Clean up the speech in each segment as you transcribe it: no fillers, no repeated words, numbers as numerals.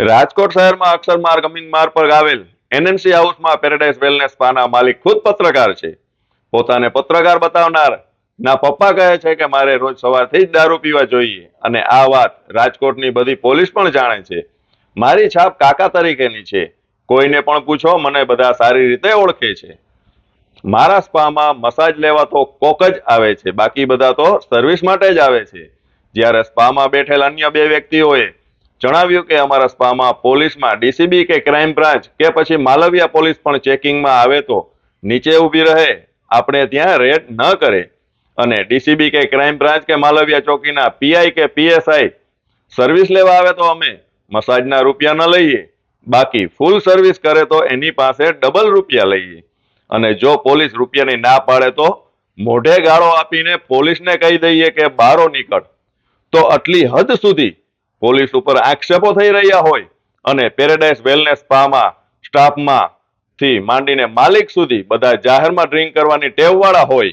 રાજકોટ શહેરમાં અક્ષર માર્ગ અમીન માર્ગ પર આવેલ એનએનસી હાઉસમાં પેરેડાઇઝ વેલનેસ સ્પાના માલિક ખુદ પત્રકાર છે. પોતાને પત્રકાર બતાવનાર ના પપ્પા કહે છે કે મારે રોજ સવારથી જ દારૂ પીવા જોઈએ અને આ વાત રાજકોટની બધી પોલીસ પણ જાણે છે. મારી છાપ કાકા તરીકેની છે. કોઈને પણ પૂછો, મને બધા સારી રીતે ઓળખે છે. મારા સ્પામાં મસાજ લેવા તો કોક જ આવે છે, બાકી બધા તો સર્વિસ માટે જ આવે છે. જ્યારે સ્પામાં બેઠેલ અન્ય બે વ્યક્તિઓએ જણાવ્યું કે અમારા સ્પામાં પોલીસમાં ડીસીબી કે ક્રાઇમ બ્રાન્ચ કે પછી માલવિયા પોલીસ પણ ચેકિંગમાં આવે તો નીચે ઊભી રહે, આપણે ત્યાં રેડ ન કરે. અને ડીસીબી કે ક્રાઇમ બ્રાન્ચ કે માલવિયા ચોકીના પીઆઈ કે પીએસઆઈ સર્વિસ લેવા આવે તો અમે મસાજના રૂપિયા ન લઈએ, બાકી ફૂલ સર્વિસ કરે તો એની પાસે ડબલ રૂપિયા લઈએ. અને જો પોલીસ રૂપિયાની ના પાડે તો મોઢે ગાળો આપીને પોલીસને કહી દઈએ કે બારો નીકળ. તો આટલી હદ સુધી પોલીસ ઉપર આક્ષેપો થઈ રહ્યા હોય અને પેરેડાઇઝ વેલનેસ સ્પામાં સ્ટાફમાં થી માંડીને માલિક સુધી બધા જાહેરમાં ડ્રિંક કરવાની ટેવવાળા હોય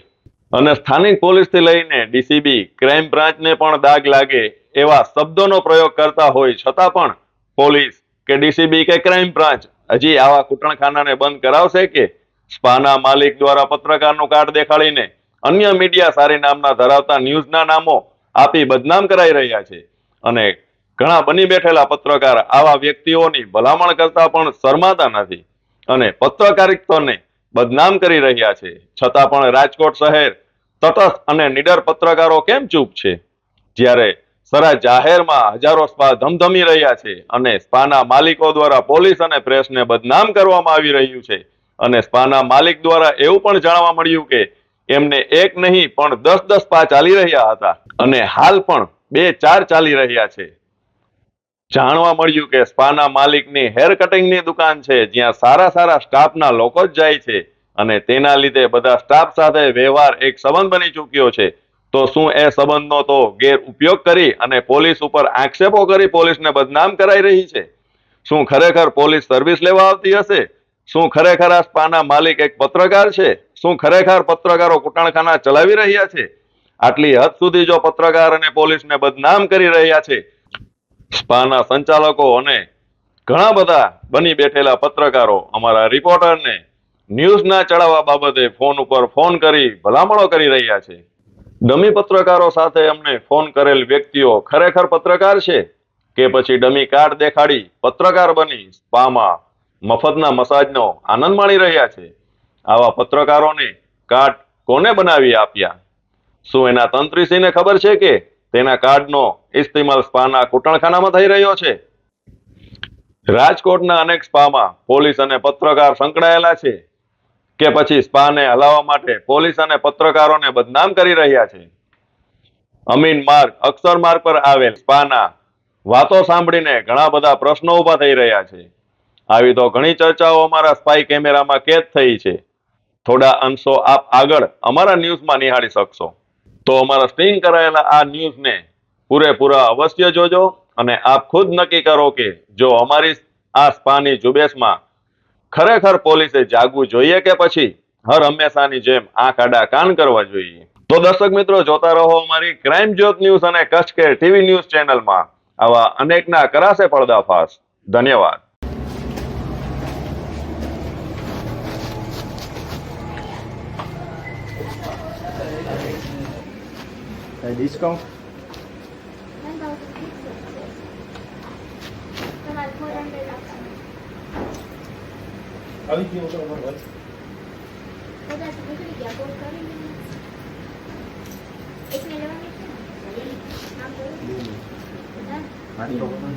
અને સ્થાનિક પોલીસથી લઈને ડીસીબી ક્રાઇમ બ્રાન્ચને પણ દાગ લાગે એવા શબ્દોનો પ્રયોગ કરતા હોય છતાં પણ પોલીસ કે ડીસીબી કે ક્રાઇમ બ્રાન્ચ હજી આવા કૂટણખાનાને બંધ કરાવશે કે સ્પાના માલિક દ્વારા પત્રકારનું કાર્ડ દેખાડીને અન્ય મીડિયા સારી નામના ધરાવતા ન્યૂઝના નામો આપી બદનામ કરાઈ રહ્યા છે. અને ઘણા બની બેઠેલા પત્રકાર આવા વ્યક્તિઓની ભલામણ કરતા પણ શરમાતા નથી અને પત્રકારિતાને બદનામ કરી રહ્યા છે. છતાં પણ રાજકોટ શહેર તટસ્થ અને નીડર પત્રકારો કેમ ચૂપ છે? જ્યારે સરા જાહેરમાં હજારો સ્પા ધમધમી રહ્યા છે અને સ્પાના માલિકો દ્વારા પોલીસ અને પ્રેસને બદનામ કરવામાં આવી રહ્યું છે. અને સ્પાના માલિક દ્વારા એવું પણ જાણવા મળ્યું કે એમને એક નહીં પણ 10 સ્પા ચાલી રહ્યા હતા અને હાલ પણ 2-4 ચાલી રહ્યા છે. જાણવા મળ્યું કે સ્પાના માલિકની હેર કટિંગની દુકાન છે, જ્યાં સારા સ્ટાફના લોકો જ જાય છે અને તેના લીધે બધા સ્ટાફ સાથે વ્યવહાર એક સંબંધ બની ચૂક્યો છે. તો શું એ સંબંધનો તો ગેરઉપયોગ કરી અને પોલીસ ઉપર આક્ષેપો કરી પોલીસને બદનામ કરાઈ રહી છે? શું ખરેખર પોલીસ સર્વિસ લેવા આવતી હશે? શું ખરેખર આ સ્પાના માલિક એક પત્રકાર છે? શું ખરેખર પત્રકારો કૂટણખાના ચલાવી રહ્યા છે? આટલી હદ સુધી જો પત્રકાર અને પોલીસને બદનામ કરી રહ્યા છે, સ્પાના સંચાલકો અને ઘણા બધા બની બેઠેલા પત્રકારો અમારા રિપોર્ટરને ન્યૂઝના ચડાવવા બાબતે ફોન ઉપર ફોન કરી ભલામણો કરી રહ્યા છે. ડમી પત્રકારો સાથે અમને ફોન કરેલ વ્યક્તિઓ ખરેખર પત્રકાર છે કે પછી ડમી કાર્ડ દેખાડી પત્રકાર બની સ્પામાં મફતના મસાજનો આનંદ માણી રહ્યા છે? આવા પત્રકારોને કાર્ડ કોને બનાવી આપ્યા? શું એના તંત્રીસીને ખબર છે કે તેના કાર્ડનો ઇસ્તેમાલ સ્પાના કૂટણખાનામાં થઈ રહ્યો છે? રાજકોટના અનેક સ્પામાં પોલીસ અને પત્રકાર સંકળાયેલા છે કે પછી સ્પાને હલાવવા માટે પોલીસ અને પત્રકારોને બદનામ કરી રહ્યા છે? અમીન માર્ગ અક્ષર માર્ગ પર આવેલ સ્પાના વાતો સાંભળીને ઘણા બધા પ્રશ્નો ઉભા થઈ રહ્યા છે. આવી તો ઘણી ચર્ચાઓ અમારા સ્પાય કેમેરામાં કેદ થઈ છે. થોડા અંશો આપ આગળ અમારા ન્યૂઝમાં નિહાળી શકશો. તો અમારા સ્ટ્રીમ કરાયેલા આ ન્યૂઝને પૂરેપૂરા અવશ્ય જોજો અને આપ ખુદ નક્કી કરો કે જો અમારી આ સ્પાની ઝુંબેશમાં ખરેખર પોલીસે જાગવું જોઈએ કે પછી હર હંમેશાની જેમ આંખ આડા કાન કરવા જોઈએ. તો દર્શક મિત્રો, જોતા રહો અમારી ક્રાઇમ જ્યોત ન્યૂઝ અને કચ્છ કેર ટીવી ન્યૂઝ ચેનલમાં. આવા અનેકના કરાશે પર્દાફાશ. ધન્યવાદ. ડિસ્કાઉન્ટ આવી ગયો તો અમારો ભાઈ કદાચ નીકળી ગયા કોલ કરીને એકને લેવાની છે ને નામ બોલો બધા આટલો બધો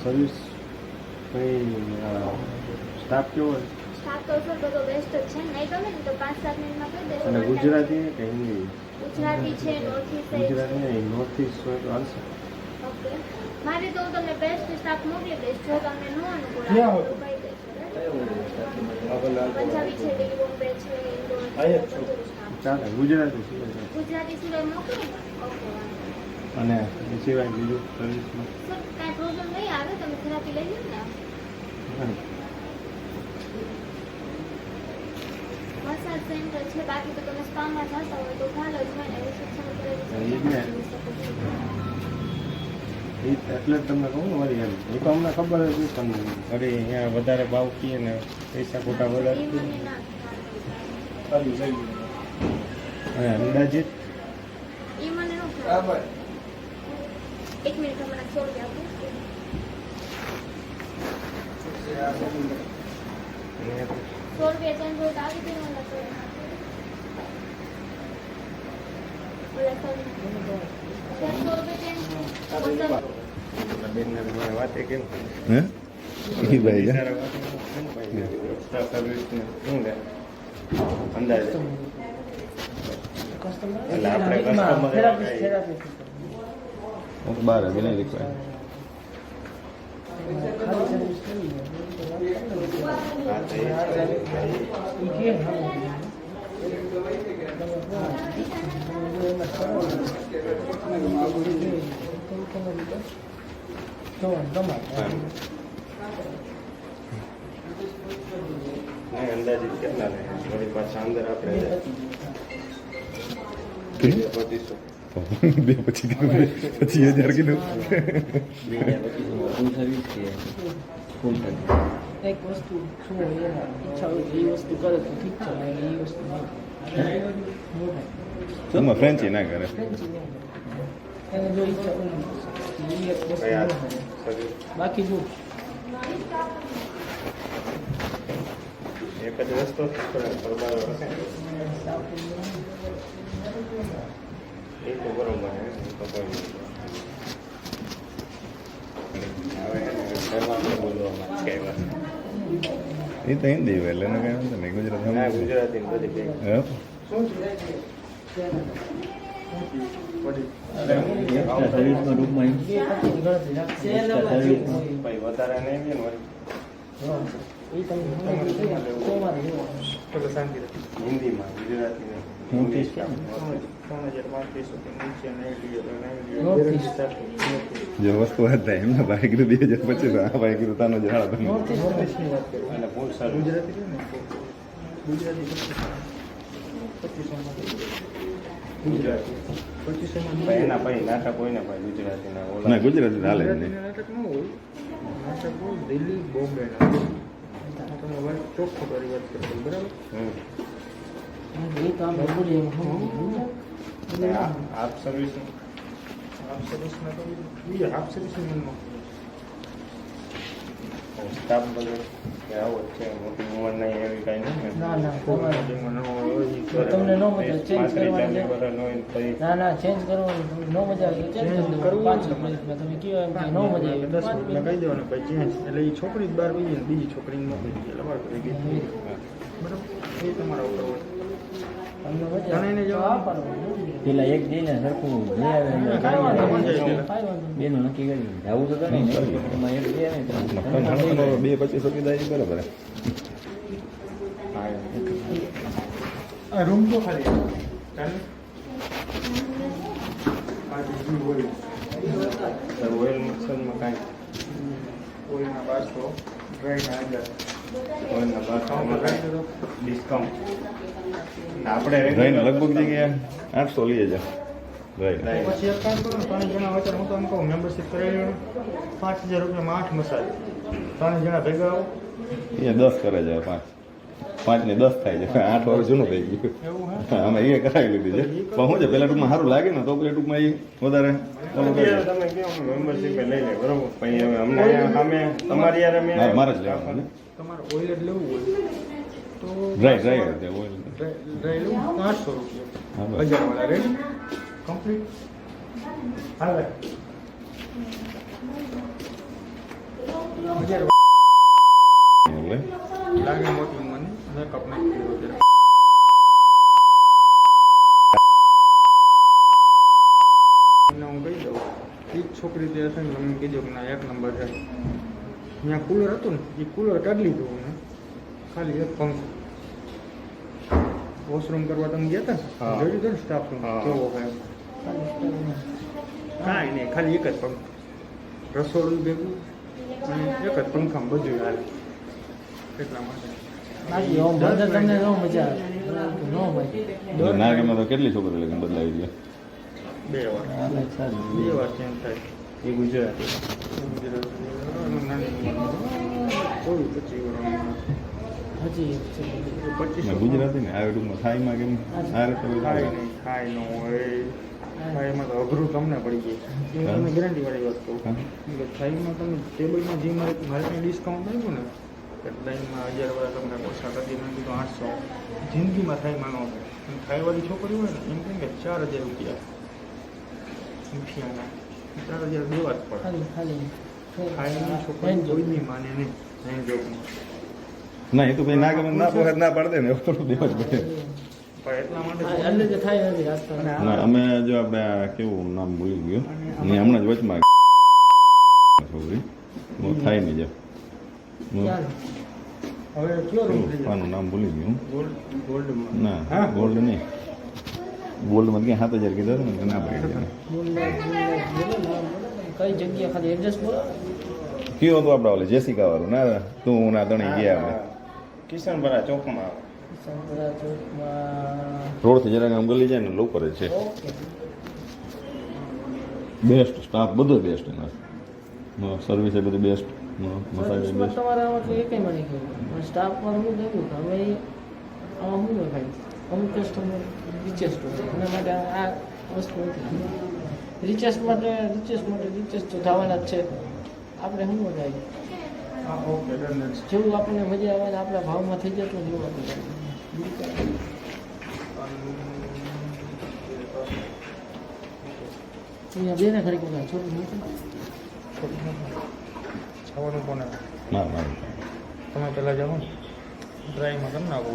સર્વિસ કઈ સ્ટાફ કેવો હોય? સ્ટાફ તો સર બધો બેસ્ટ જ છે. નહીં ગમે ને તો 5-7 મિનિટમાં કરી દેજો. અને ગુજરાતી કે હિન્દી? ગુજરાતી છે, નોર્થ ઈસ્ટ ગુજરાતી છે. નહીં, નોર્થ ઈસ્ટ હોય તો હાલશે. ઓકે, મારે તો હું તમને બેસ્ટ સ્ટાફ મોકલી દઈશ. જો તમને ન અનુકૂળ ક્યાં આવે હોય? તો કહી દઈશ. પંજાબી છે, દિલ્હી બોમ્બે છે, ઇન્દોર છે, અહીંયા જ છો. બધું સ્ટાફ. ચાલે, ગુજરાતી સિવાય. ગુજરાતી સિવાય મોકલી ઓકે. અને એ સિવાય બીજું સર્વિસમાં સર કાંઈ પ્રોબ્લેમ નહીં આવે, તમે થેરાપી લઈ લો ને. હા. મસાજ જ સેન્ટર છે, બાકી તો તમે સ્પામાં જતા હોય તો ભાલો જ હોય ને રિસેપ્શન એ જ ને. એટલે જ તમને કહું ને વળી એમ એ તો અમને ખબર જ છે તમને વળી અહીંયા વધારે ભાવ કીએ ને પૈસા ખોટા વધારે એ મને ના અને અંદાજિત એ મને ન ખબર. એક મિનિટ હમણાં 100 રૂપિયા આપો. અને 100 રૂપિયા ચેન્જ હોય તો આવી દે મને તો. ઓલા 100 રૂપિયા ચેન્જ બેનને મને વાતે કેમ હે ઈ ભાઈ જા. બિચારા વાતે કેમ ભાઈ એક્સ્ટ્રા સર્વિસને શું લે અંદાજે એટલે આપણે કસ્ટમર હું તો બહાર જ નહીં લીખવાય. હા તો એ છે. નહીં અંદાજિત કેટલા લે વળી પાછા અંદર આપણે 2500 બે પછી કીધું 25,000 કીધું. એક વસ્તુ શું હોય એમાં ઈચ્છા હોય તો એ વસ્તુ કરે તો ઠીક છે અને એ વસ્તુ નહીં એમાં ફ્રેન્ચી ના કરે. એને જો ઈચ્છા હોય એ એક વસ્તુ કયા ન હોય. સર્વિસ બાકી જો એક જ રસ્તો સરબારો હશે એ તો બરોબર હે એ તો કોઈ નહીં. હવે ઘરમાં બોલવામાં કઈ વાત એ તો હિન્દી હોય એટલે એને કઈ વાંધો નહીં. ગુજરાત ના સમજે. ગુજરાતી ને બધી ભેગી. હે? બે પતિની ગણતરી રાખશે. ભાઈ વધારે નહીં ને વળી. એ તમે શોમાં લેવાનું. હિન્દીમાં ગુજરાતી નહીં. નોટિસ કેમ? જો વસ્તુ વાત થાય એમને ભાઈ કીધું 2,025 આ ભાઈ કીધું તાનો જહાળ તમે. નોટિસ નોટિસની વાત કરી. અને ફૂલ સર્વિસ ભાઈ એના ભાઈ નાટક હોય ને ભાઈ ગુજરાતીના ઓલા ના ગુજરાતી તો હાલે જ નહીં. નાટક ન હોય નાટક હોય દિલ્હી બોમ્બે તમે વાત ચોખ્ખો કરી વાત કરો બરાબર હમ. એ તો આપણે બોલીએ એમ શું? અને આપ સર્વિસ હાફ સર્વિસમાં તો એ હાફ સર્વિસની મનમાં સ્ટાફ બધો કે આવો જ છે મોટી ઉંમર નહીં એવી કાંઈ નહીં ને ના ના તમારે જેમાં ન હોય એ કરે. તમને ન મજા ચેન્જ કરવાની છે. વર્ષ હોય તો એ ના ના ચેન્જ કરવાનું તમને ન મજા આવે ચેન્જ Change કરવું કરવું 5 મિનિટમાં તમે કયો એમ કે ન મજા આવે 10 5 મિનિટમાં કહી દેવાનું ભાઈ ચેન્જ એટલે એ છોકરી જ બહાર વહી જાય ને બીજી છોકરીને મોકલી દે એટલે વાર કરી ગઈ બરાબર એ તમારા ઉપર હોય તમને મજા જાણીને આવે તો જવાનું. આપવાનું. પેલા એક જઈને સરખું લઈ આવે કાંઈ વાંધો નહીં. કાંઈ વાંધો નહીં. બેનું નક્કી કરી જવું તો કરે ને એમાં એક બે ને મકાન હાલતો 2,25 કીધા એ બરાબર. હા આ રૂમ તો ખાલી ચાલે આ બીજું હોય સર ઓઇલ મિક્સરમાં કાંઈ કોઈના 1200 ડ્રાયના 1000 ઓઇલના બાથરૂમમાં કાંઈ ડિસ્કાઉન્ટ આપણે રહીને લગભગ જગ્યાએ 800 લઈ જાય. રાઈટ. પછી એક કામ કરો ને 3 જણા વચ્ચે હું તો એમ કહું મેમ્બરશીપ કરાવી લો 5,000 રૂપિયામાં 8 મસાજ 3 જણા ભેગા આવો અહીંયા 10 કરે છે 5 ને 10 થાય છે 8 વર્ષ જૂનું થઈ ગયું. એવું હે હા અમે એ કરાવી લીધી છે પણ શું છે પેલા ટૂંકમાં સારું લાગે ને તો પેલા ટૂંકમાં એ વધારે ઓલું કરે. તમે કહો મેમ્બરશીપ લઈ લે બરોબર પછી હવે અમને અહીંયા સામે તમારી યાર અમે મારે જ લેવાનું છે. તમારે ઓઇલ જ લેવું હોય તો ડ્રાય છે ઓઇલ. ડ્રાય લેવું 500 હા, બસ. રૂપિયા 1000 વાળા રેડી કમ્પ્લીટ હાલે 1000 એટલે લાગે મોટી ઉંમરની મેકઅપ નહીં કર્યો અત્યારે એને હું કહી દઉં એ જ છોકરી જે હશે ને તમે કીધું કે ના 1 નંબર છે ત્યાં કુલર હતું ને એ કુલર કાઢી લીધું મેં ખાલી એક પંખો વોશરૂમ કરવા તમે ગયા હતા હા. ને જોયું હતું ને સ્ટાફ રૂમ હા. કેવો હોય કાંઈ નહીં ખાલી એક જ પંખો રસોડું ભેગું અને એક જ પંખામાં બધું હાલે એટલા માટે બાકી આમ બધા તમને ન મજા આવે ન હોય ના ગમે તો કેટલી છોકરી લગન બદલાવી દે 2 વાર આ લાઈક સારી 2 વાર ચેન્જ થાય એ ગુજરાતી નાની થોડું 25 હજી એક છે વર્ષ ગુજરાતી ને આ ટૂંકમાં થાઈમાં કેમ આ રીતે ખાય નહીં ખાય ન હોય થાઈમાં તો અઘરું તમને પડી ગયું તમને ગેરંટી વાળી વાત કહું કે થાઈમાં તમે ટેબલમાં જે મારે ડિસ્કાઉન્ટ આપ્યું ને કે થાઈમાં 1000 વાળા તમને ઓછા કરી મેં કીધું 800 જિંદગીમાં થાઈમાં ન હોય અને થાઈવાળી છોકરી હોય ને એમ કહે કે 4000 રૂપિયા મુઠિયાના 4000 દેવા જ પડે ખાલી ખાલી થાઈની છોકરી કોઈની માને નહીં નહીં જોગમાં ના એ તો ભાઈ ના ગમે ના પોહે ના પડે ને એવું થોડું દેવા જ પડે પણ એટલા માટે એટલે જે થાય નથી રાજકારણ ના અમે જો આપણે આ કેવું નામ ભૂલી ગયો ને હમણાં જ વચમાં છોકરી બહુ થાય નહીં જો ચાલો હવે કયો રૂમ થઈ જાય આનું નામ ભૂલી ગયું ગોલ્ડમાં ના ગોલ્ડ નહીં ગોલ્ડમાં ક્યાં 7000 કીધા હતા ને ના પડી ગયા બોલો કઈ જગ્યા ખાલી એડ્રેસ બોલો કયો હતો આપણે ઓલે જેસિકા વાળું ના તું ના તણી ગયા આપણે કિશનપરા ચોકમાં સંતરા ચોકમાં રોડથી જરાક આમ ગલી જાય ને લોકો જ છે ઓકે બેસ્ટ સ્ટાફ બધો બેસ્ટ એના સર્વિસ એ બધી બેસ્ટ મસાજ સર્વિસમાં બેસ્ટ તમારા આમાં એકઈ મળી ગયું સ્ટાફમાં હું કહ્યું કે હવે આમાં શું હોય ભાઈ અમુક કસ્ટમર રિચેસ્ટ હોય એના માટે આ વસ્તુ નથી રિચેસ્ટ માટે રિચેસ્ટ તો થવાના જ છે આપણે શું થાય હા ઓકે ડન જેવું આપણને મજા આવે ને આપણા ભાવમાં થઈ જતું જેવું આપણે અહીંયા બેને ખરી કોઈ છોટું નથી જવાનું કોને ના ના તમે પહેલાં જાઓ ને ડ્રાઈવમાં કરી નાખો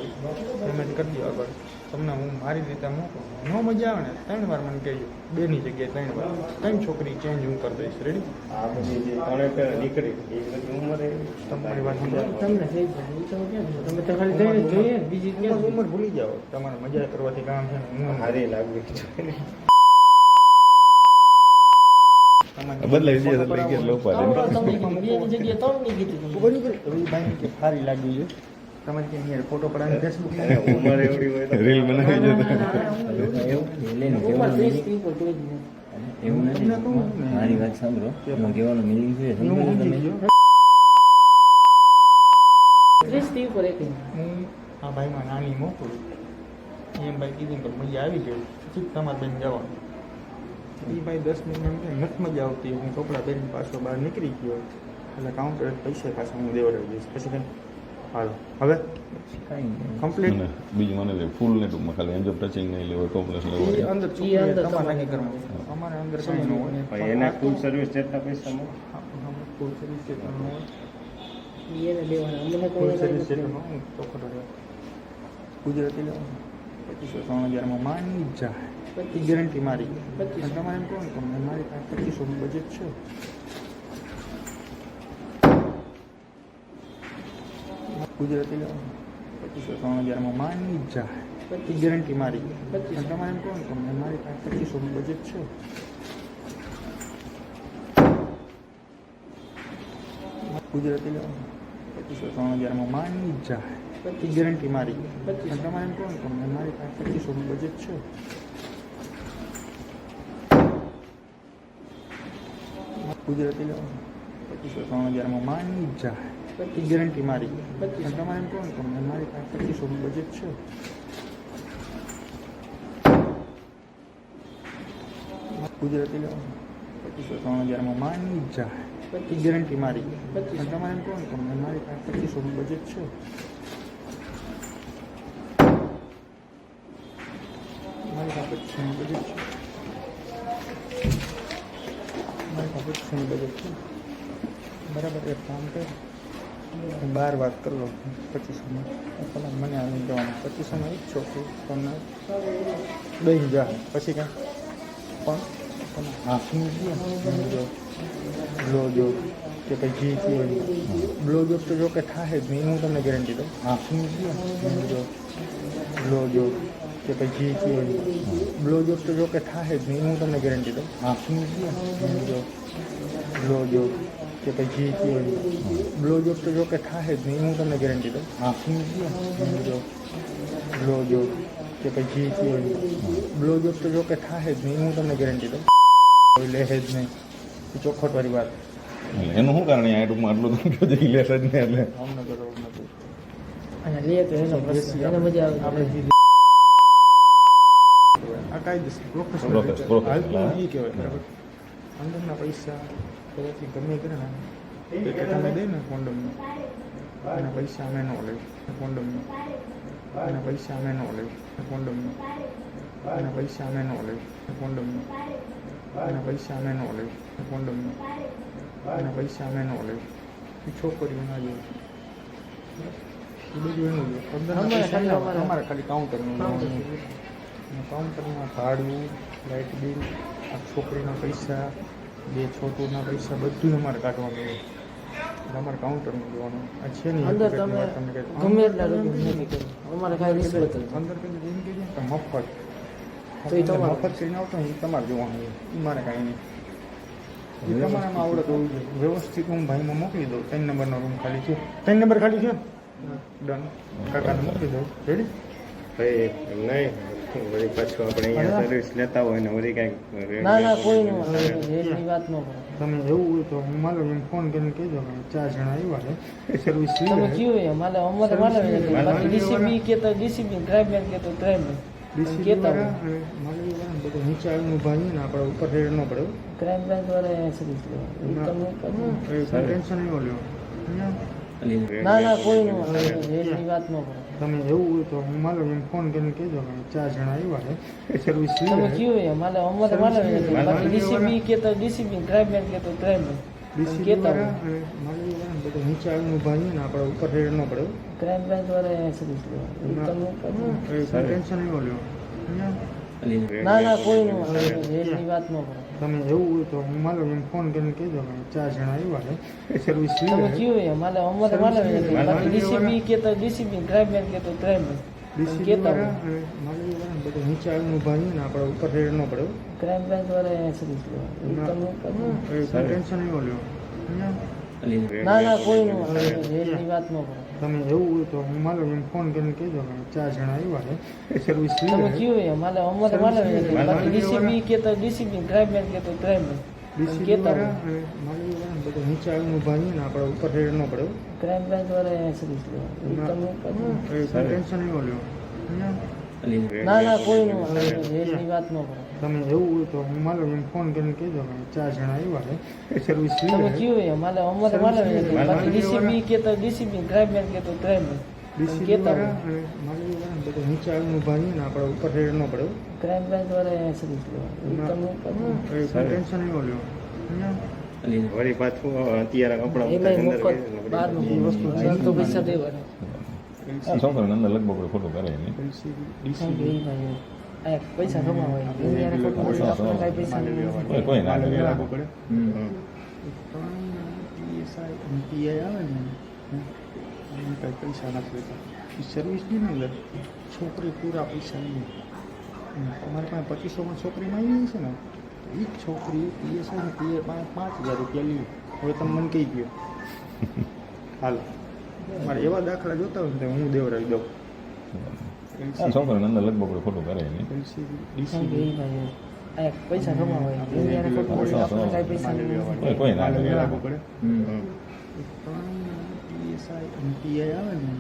પેમેન્ટ કરી દો આગળ તમને હું મારી રીતે મૂકું ન મજા આવે ને 3 વાર મને કહેજો 2 ની જગ્યાએ 3 વાર 3 છોકરી ચેન્જ હું કરી દઈશ રેડી આ બધી જે ત્રણે દીકરી એ બધી ઉંમરે તમારી વાત સમજાય તમને થઈ જાય એ તમે ક્યાં છો? તમે તો ખાલી જઈને જોઈએ ને, બીજી ક્યાં ઉંમર ભૂલી જાઓ તમારે મજા કરવાથી કામ છે ને હું હારી લાગવી જોઈએ બદલાઈ જાય એટલે કે લોકો તમે બેની જગ્યાએ ત્રણની કીધી તમે. ભાઈ કે સારી લાગી છે તમારે કે અહીંયા ફોટો પડાવીને ફેસબુક ઉંમર એવડી હોય તો રીલ બનાવી ના, જતો ના, ના, ના, એવું એટલે ને ઉપર કહેવાનું ફેસ meaning- ઉપર કોઈ જ નહીં. એવું નથી મારી વાત સાંભળો એમાં કહેવાનું મિનિંગ છે હું સમજો સમજી તમે ગયો 30 થી ઉપર એક નહીં. હું આ ભાઈમાં નાની મોકલું એમ ભાઈ કીધું કે મજા આવી ગઈ પછી તમારે બેન જવાનું એ ભાઈ 10 મિનિટ એમ કે નથી મજા આવતી હું કપડાં પહેરીને પાછો બહાર નીકળી ગયો એટલે કાઉન્ટર પૈસા પાછા હું દેવડાવી દઈશ પછી કંઈ હાલો હવે કાંઈ નહીં. કમ્પ્લીટ અને બીજું મને લે ફૂલ ને ટૂંકમાં ખાલી એન્ડ ઓફ ટચિંગ નહીં લેવો ટોપલેસ લેવો એ અંદર ઈ છોકરી અંદર તમારે તમારે નક્કી કરવાનું અમારે અંદર કંઈ ન હોય ભાઈ એના ફૂલ સર્વિસ જેટલા પૈસા મળે ફૂલ સર્વિસ જેટલું ન હોય ઈ એને દેવાના. અમને કોઈ ફૂલ એને સર્વિસ નથી. જેટલું ન હોય તો ખોટો રહ્યો ગુજરાતી લેવાનું 2500-3000 માની જ જાય બધી ગેરંટી મારી 2500. અને તમારે એમ કહો ને કે મારી પાસે 2500 નું બજેટ છે ગુજરાતી લેવાનું 2500-3000 માની જ જાય બધી ગેરંટી મારી 2500. અને તમારે એમ કહો ને કે મારી પાસે 2500 નું બજેટ છે ગુજરાતી લેવાનું 2500-3000 માની જ જાય બધી ગેરંટી મારી 2500. અને તમારે એમ કહો ને કે મારી પાસે 2500 નું બજેટ છે ગુજરાતી લેવાનું 2500-3000 માની જ જાય બધી ગેરંટી મારી 2500. અને તમારે એમ કહો ને કે મારી પાસે 2500 નું બજેટ છે ગુજરાતી લેવાનું 2500-3000 માની જ જાય બધી ગેરંટી મારી 2500. અને તમારે એમ કહો ને કે મારી પાસે 2500 નું બજેટ છે મારી પાસે 2500 નું બજેટ છે મારી પાસે 2500 નું બજેટ છે બરાબર એક કામ કર હું 12 વાત કરી લઉં 2500 માં મને આવીને જવાનું 2500 માં ઈચ્છો તમને દઈ જા પછી કાંઈ પણ તમે હાથનું જો બ્લોજોબ કે પછી જે બ્લોજોબ તો જો કે થાય જ નહીં હું તમને ગેરંટી દઉં હાથનું જો બ્લોજોબ કે પછી જે બ્લોજોબ તો જો કે થાય જ નહીં હું તમને ગેરંટી દઉં હાથનું જો બ્લોજોબ કે પછી જે બ્લો જોબ તો જો કે થાય જ નહીં, હું તમને ગેરંટી દઉં. બ્લો જોબ કે પછી જે બ્લો જોબ તો જો કે થાય જ નહીં, હું તમને ગેરંટી દઉં. કોઈ લે જ નહીં, એ ચોખવટવાળી વાત. એટલે એનું શું કારણ અહીંયા ટૂંકમાં આટલું તો કહ્યું છે, લેસ જ નહીં એટલે અમને તો એવું નથી. અને લે તો એનો પ્રશ્ન, એને મજા આવે આપણે આપણે જે આ કાયદેસર પ્રોફેશનલ Professional. એ કહેવાય બરાબર. અંદરના પૈસા કદાચ ગમે કરે ને પેકેટ અમે દે ને કોન્ડમનું, એના પૈસા અમે ન લઈ કોન્ડમનું, એના પૈસા અમે ન લઈ કોન્ડમનું, એના પૈસા અમે ન લઈ કોન્ડમનું, એના પૈસા અમે ન લઈ કોન્ડમનું, એના પૈસા અમે ન લઈ. એ છોકરીઓના જેવું એ બધું એનું છે. અંદરના પૈસા તમારે ખાલી કાઉન્ટરનું કાઉન્ટરમાં ભાડું, લાઇટ બિલ, આ છોકરીના પૈસા, બે છોટુના પૈસા બધું અમારે કાઢવાનું હોય. એટલે અમારે કાઉન્ટરમાં દેવાનું. આ છે નહીં અંદર હકીકતની તમે વાત તમને કહી દઉં. ગમે એટલા રૂપિયા નથી કરવું, અમારે ખાલી રિશ્વત જ. અંદર કંઈ એમ કહીએ કે મફત તો એ તમારે. મફત કરીને આવતો ને એ તમારે જોવાનું હોય. એ મારે કાંઈ નહીં. એ તમારામાં આવડત હોવું જોઈએ. વ્યવસ્થિત હું ભાઈમાં મોકલી દઉં. 3 નંબરનો રૂમ ખાલી છે. 3 નંબર ખાલી છે. ડન. કાકાને મોકલી દઉં. રેડી? ભાઈ એમ નહીં વળી પાછું આપણે અહીંયા સર્વિસ લેતા હોય ને વળી કાંઈક ના ના કોઈ નહીં, રેટની વાત ન કરો. તમે એવું હોય તો હું માલો એમ ફોન કરીને કહેજો કે 4 જણા આવ્યા છે સર્વિસ તમે કયું એમ માલે અમારે માલે બાકી ડીસીબી કેતો ડીસીબી ક્રાઇમ બેંક કેતો ક્રાઇમ બેંક કેતા હોય. માલવી વાળા બધું નીચે આવીને ઊભા રહીએ ને આપણે ઉપર રેડ ન પડે. ક્રાઇમ બેંક વાળા સર્વિસ લેવા તમે ટેન્શન નહીં લ્યો. ના ના કોઈ નહીં, રેટની વાત ન કરો. તમે એવું હોય તો હું માલો એમ ફોન કરીને કહેજો કે 4 જણા આવ્યા છે સર્વિસ તમે કયું એમ માલે અમારે માલે બાકી ડીસીબી કેતો ડીસીબી ક્રાઇમ બેંક કેતો ક્રાઇમ બેંક કેતા હોય. માલવી વાળા બધું નીચે આવીને ઊભા રહીએ ને આપણે ઉપર રેડ ન પડે. ક્રાઇમ બેંક વાળા સર્વિસ લેવા તમે ટેન્શન નહીં લ્યો. ના ના કોઈ નહીં, રેટની વાત ન કરો. તમે એવું હોય તો હું માલો એમ ફોન કરીને કહેજો કે 4 જણા આવ્યા છે સર્વિસ તમે કયું એમ માલે અમારે માલે બાકી ડીસીબી કેતો ડીસીબી ક્રાઇમ બેંક કેતો ક્રાઇમ બેંક કેતા હોય. માલવી વાળા બધું નીચે આવીને ઊભા રહીએ ને આપણે ઉપર રેડ ન પડે. ક્રાઇમ બેંક વાળા સર્વિસ લેવા તમે ટેન્શન નહીં લ્યો. ના ના કોઈ નહીં, રેટની વાત ન કરો. તમે એવું હોય તો હું માલો એમ ફોન કરીને કહેજો કે 4 જણા આવ્યા છે સર્વિસ તમે કયું એમ માલે અમારે માલે બાકી ડીસીબી કેતો ડીસીબી ક્રાઇમ બેંક કેતો ક્રાઇમ બેંક કેતા હોય. માલવી વાળા બધું નીચે આવીને ઊભા રહીએ ને આપણે ઉપર રેડ ન પડે. ક્રાઇમ બેંક વાળા સર્વિસ લેવા તમે ટેન્શન નહીં લ્યો. ના ના કોઈ નહીં, રેટની વાત ન કરો. તમે એવું હોય તો હું માલો એમ ફોન કરીને કહેજો કે 4 જણા આવ્યા છે સર્વિસ તમે કયું એમ માલે અમારે માલે બાકી ડીસીબી કેતો ડીસીબી ક્રાઇમ બેંક કેતો ક્રાઇમ બેંક કેતા હોય. માલવી વાળા બધું નીચે આવીને ઊભા રહીએ ને આપણે ઉપર રેડ ન પડે. ક્રાઇમ બેંક વાળા સર્વિસ લેવા તમે ટેન્શન નહીં લ્યો. વળી પાછું અત્યારે કપડાં એમાંય અંદર મોકલ બહારનું કોઈ વસ્તુ છે તો પૈસા દેવાના. આ છોકરાને અંદર લગભગ કોઈ ખોટું કરે નહીં કારણ કે એ ભાઈ આ પૈસા કમાવા હોય ઇન્ડિયાને ખોટું મળે આપણે કાંઈ પૈસા નહીં. કોઈ ના કરે રાખવું પડે. PSI આવે ને એમાં કાંઈ પૈસા નથી લેતા. એ સર્વિસની અંદર છોકરી પૂરા પૈસા નહીં. તમારે પાસે 2500માં છોકરીમાં આવી છે ને એ જ છોકરી PSI ને PA 5000 રૂપિયા લે. હવે તમે મને કહી ગયો હાલ મારે એવા દાખલા જોતા હોય ને તો હું દેવરાવી દઉં. આ છોકરાને અંદર લગભગ કોઈ ખોટું કરે નહીં કારણ કે એ ભાઈ આ પૈસા કમાવા હોય ઇન્ડિયાને ખોટું મળે આપણે કાંઈ પૈસા નહીં. કોઈ ના કરે રાખવું પડે. PSI અને PI આવે ને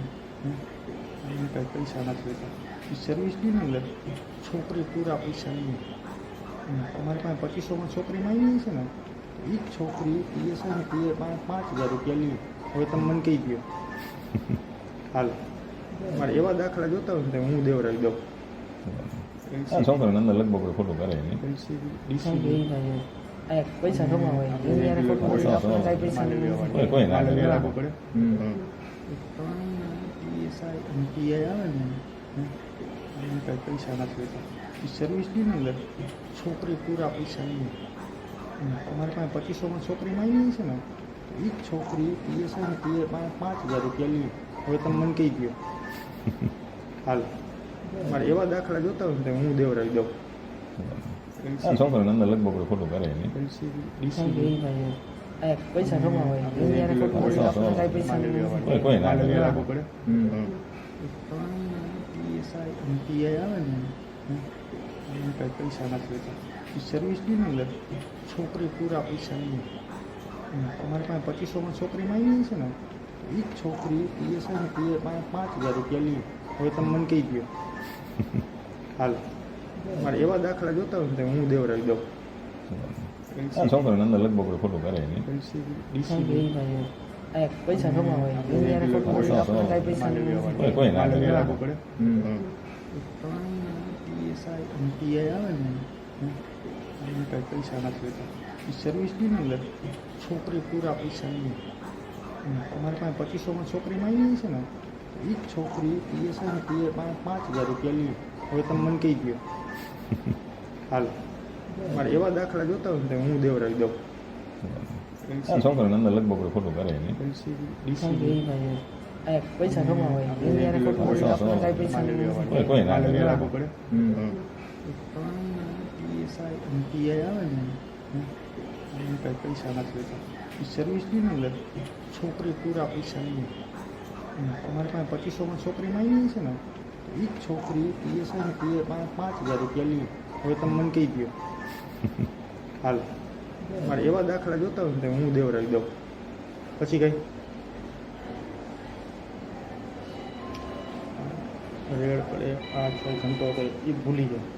એમાં કાંઈ પૈસા નથી લેતા. એ સર્વિસની અંદર છોકરી પૂરા પૈસા નહીં. તમારે પાસે 2500માં છોકરીમાં આવી છે ને એ જ છોકરી PSI ને PA 5000 રૂપિયા લે. હવે તમે મને કહી ગયો હાલ મારે એવા દાખલા જોતા હોય ને તો હું દેવરાવી દઉં. આ છોકરાને અંદર લગભગ કોઈ ખોટું કરે નહીં કારણ કે એ ભાઈ આ પૈસા કમાવા હોય ઇન્ડિયાને ખોટું મળે આપણે કાંઈ પૈસા નહીં. કોઈ ના કરે રાખવું પડે. PSI અને PI આવે ને એમાં કાંઈ પૈસા નથી લેતા. એ સર્વિસની અંદર છોકરી પૂરા પૈસા નહીં. તમારે પાસે 2500માં છોકરીમાં આવી છે ને એ જ છોકરી PSI ને PA 5000 રૂપિયા લે. હવે તમે મને કહી ગયો હાલ મારે એવા દાખલા જોતા હોય ને તો હું દેવરાવી દઉં. આ છોકરાને અંદર લગભગ કોઈ ખોટું કરે નહીં કારણ કે એ ભાઈ આ પૈસા કમાવાય દુનિયાને ખોટું બોલી આપણને કાંઈ પૈસા નહીં. કોઈ ના કરે રાખવું પડે પીએસઆઈ એમપીઆઈ આવે ને એમાં કાંઈ પૈસા નથી લેતા સર્વિસની અંદર છોકરી પૂરા પૈસા નહીં. તમારે પાસે 2500માં છોકરીમાં આવી છે ને એ જ છોકરી પીએસઆઈ ને પીએ પાસે 5000 રૂપિયા લે. હવે તમે મને કહી દો હાલ મારે એવા દાખલા જોતા હોય ને તો હું દેવરાવી દઉં. આ છોકરાને અંદર લગભગ કોઈ ખોટું કરે નહીં ડીસીબી આ પૈસા કમાવાય દુનિયાને ખોટું બોલી આપણને કાંઈ પૈસા નહીં. કોઈ ના કરે રાખવું પડે પીએસઆઈ એમપીઆઈ આવે ને એમાં કાંઈ પૈસા નથી લેતા સર્વિસની અંદર છોકરી પૂરા પૈસા નહીં. તમારે પાસે 2500માં છોકરીમાં આવી છે ને એ જ છોકરી પીએસઆઈ ને પીએ પાસે 5000 રૂપિયા લે. હવે તમે મને કહી દો હાલ મારે એવા દાખલા જોતા હોય ને તો હું દેવરાવી દઉં. આ છોકરાને અંદર લગભગ કોઈ ખોટું કરે નહીં ડીસીબી આ પૈસા કમાવાય દુનિયાને ખોટું બોલી આપણને કાંઈ પૈસા નહીં. કોઈ ના કરે રાખવું પડે પીએસઆઈ એમપીઆઈ આવે ને એમાં કાંઈ પૈસા નથી લેતા સર્વિસની અંદર છોકરી પૂરા પૈસા નહીં. તમારે પાસે 2500માં છોકરીમાં આવી છે ને એ જ છોકરી પીએસઆઈ ને પીએ પાસે 5000 રૂપિયા લે. હવે તમે મને કહી દો હાલ મારે એવા દાખલા જોતા હોય ને તો હું દેવરાવી દઉં. પછી કઈ રેડ પડે 8-6 ઘંટો કરે એ ભૂલી જાય.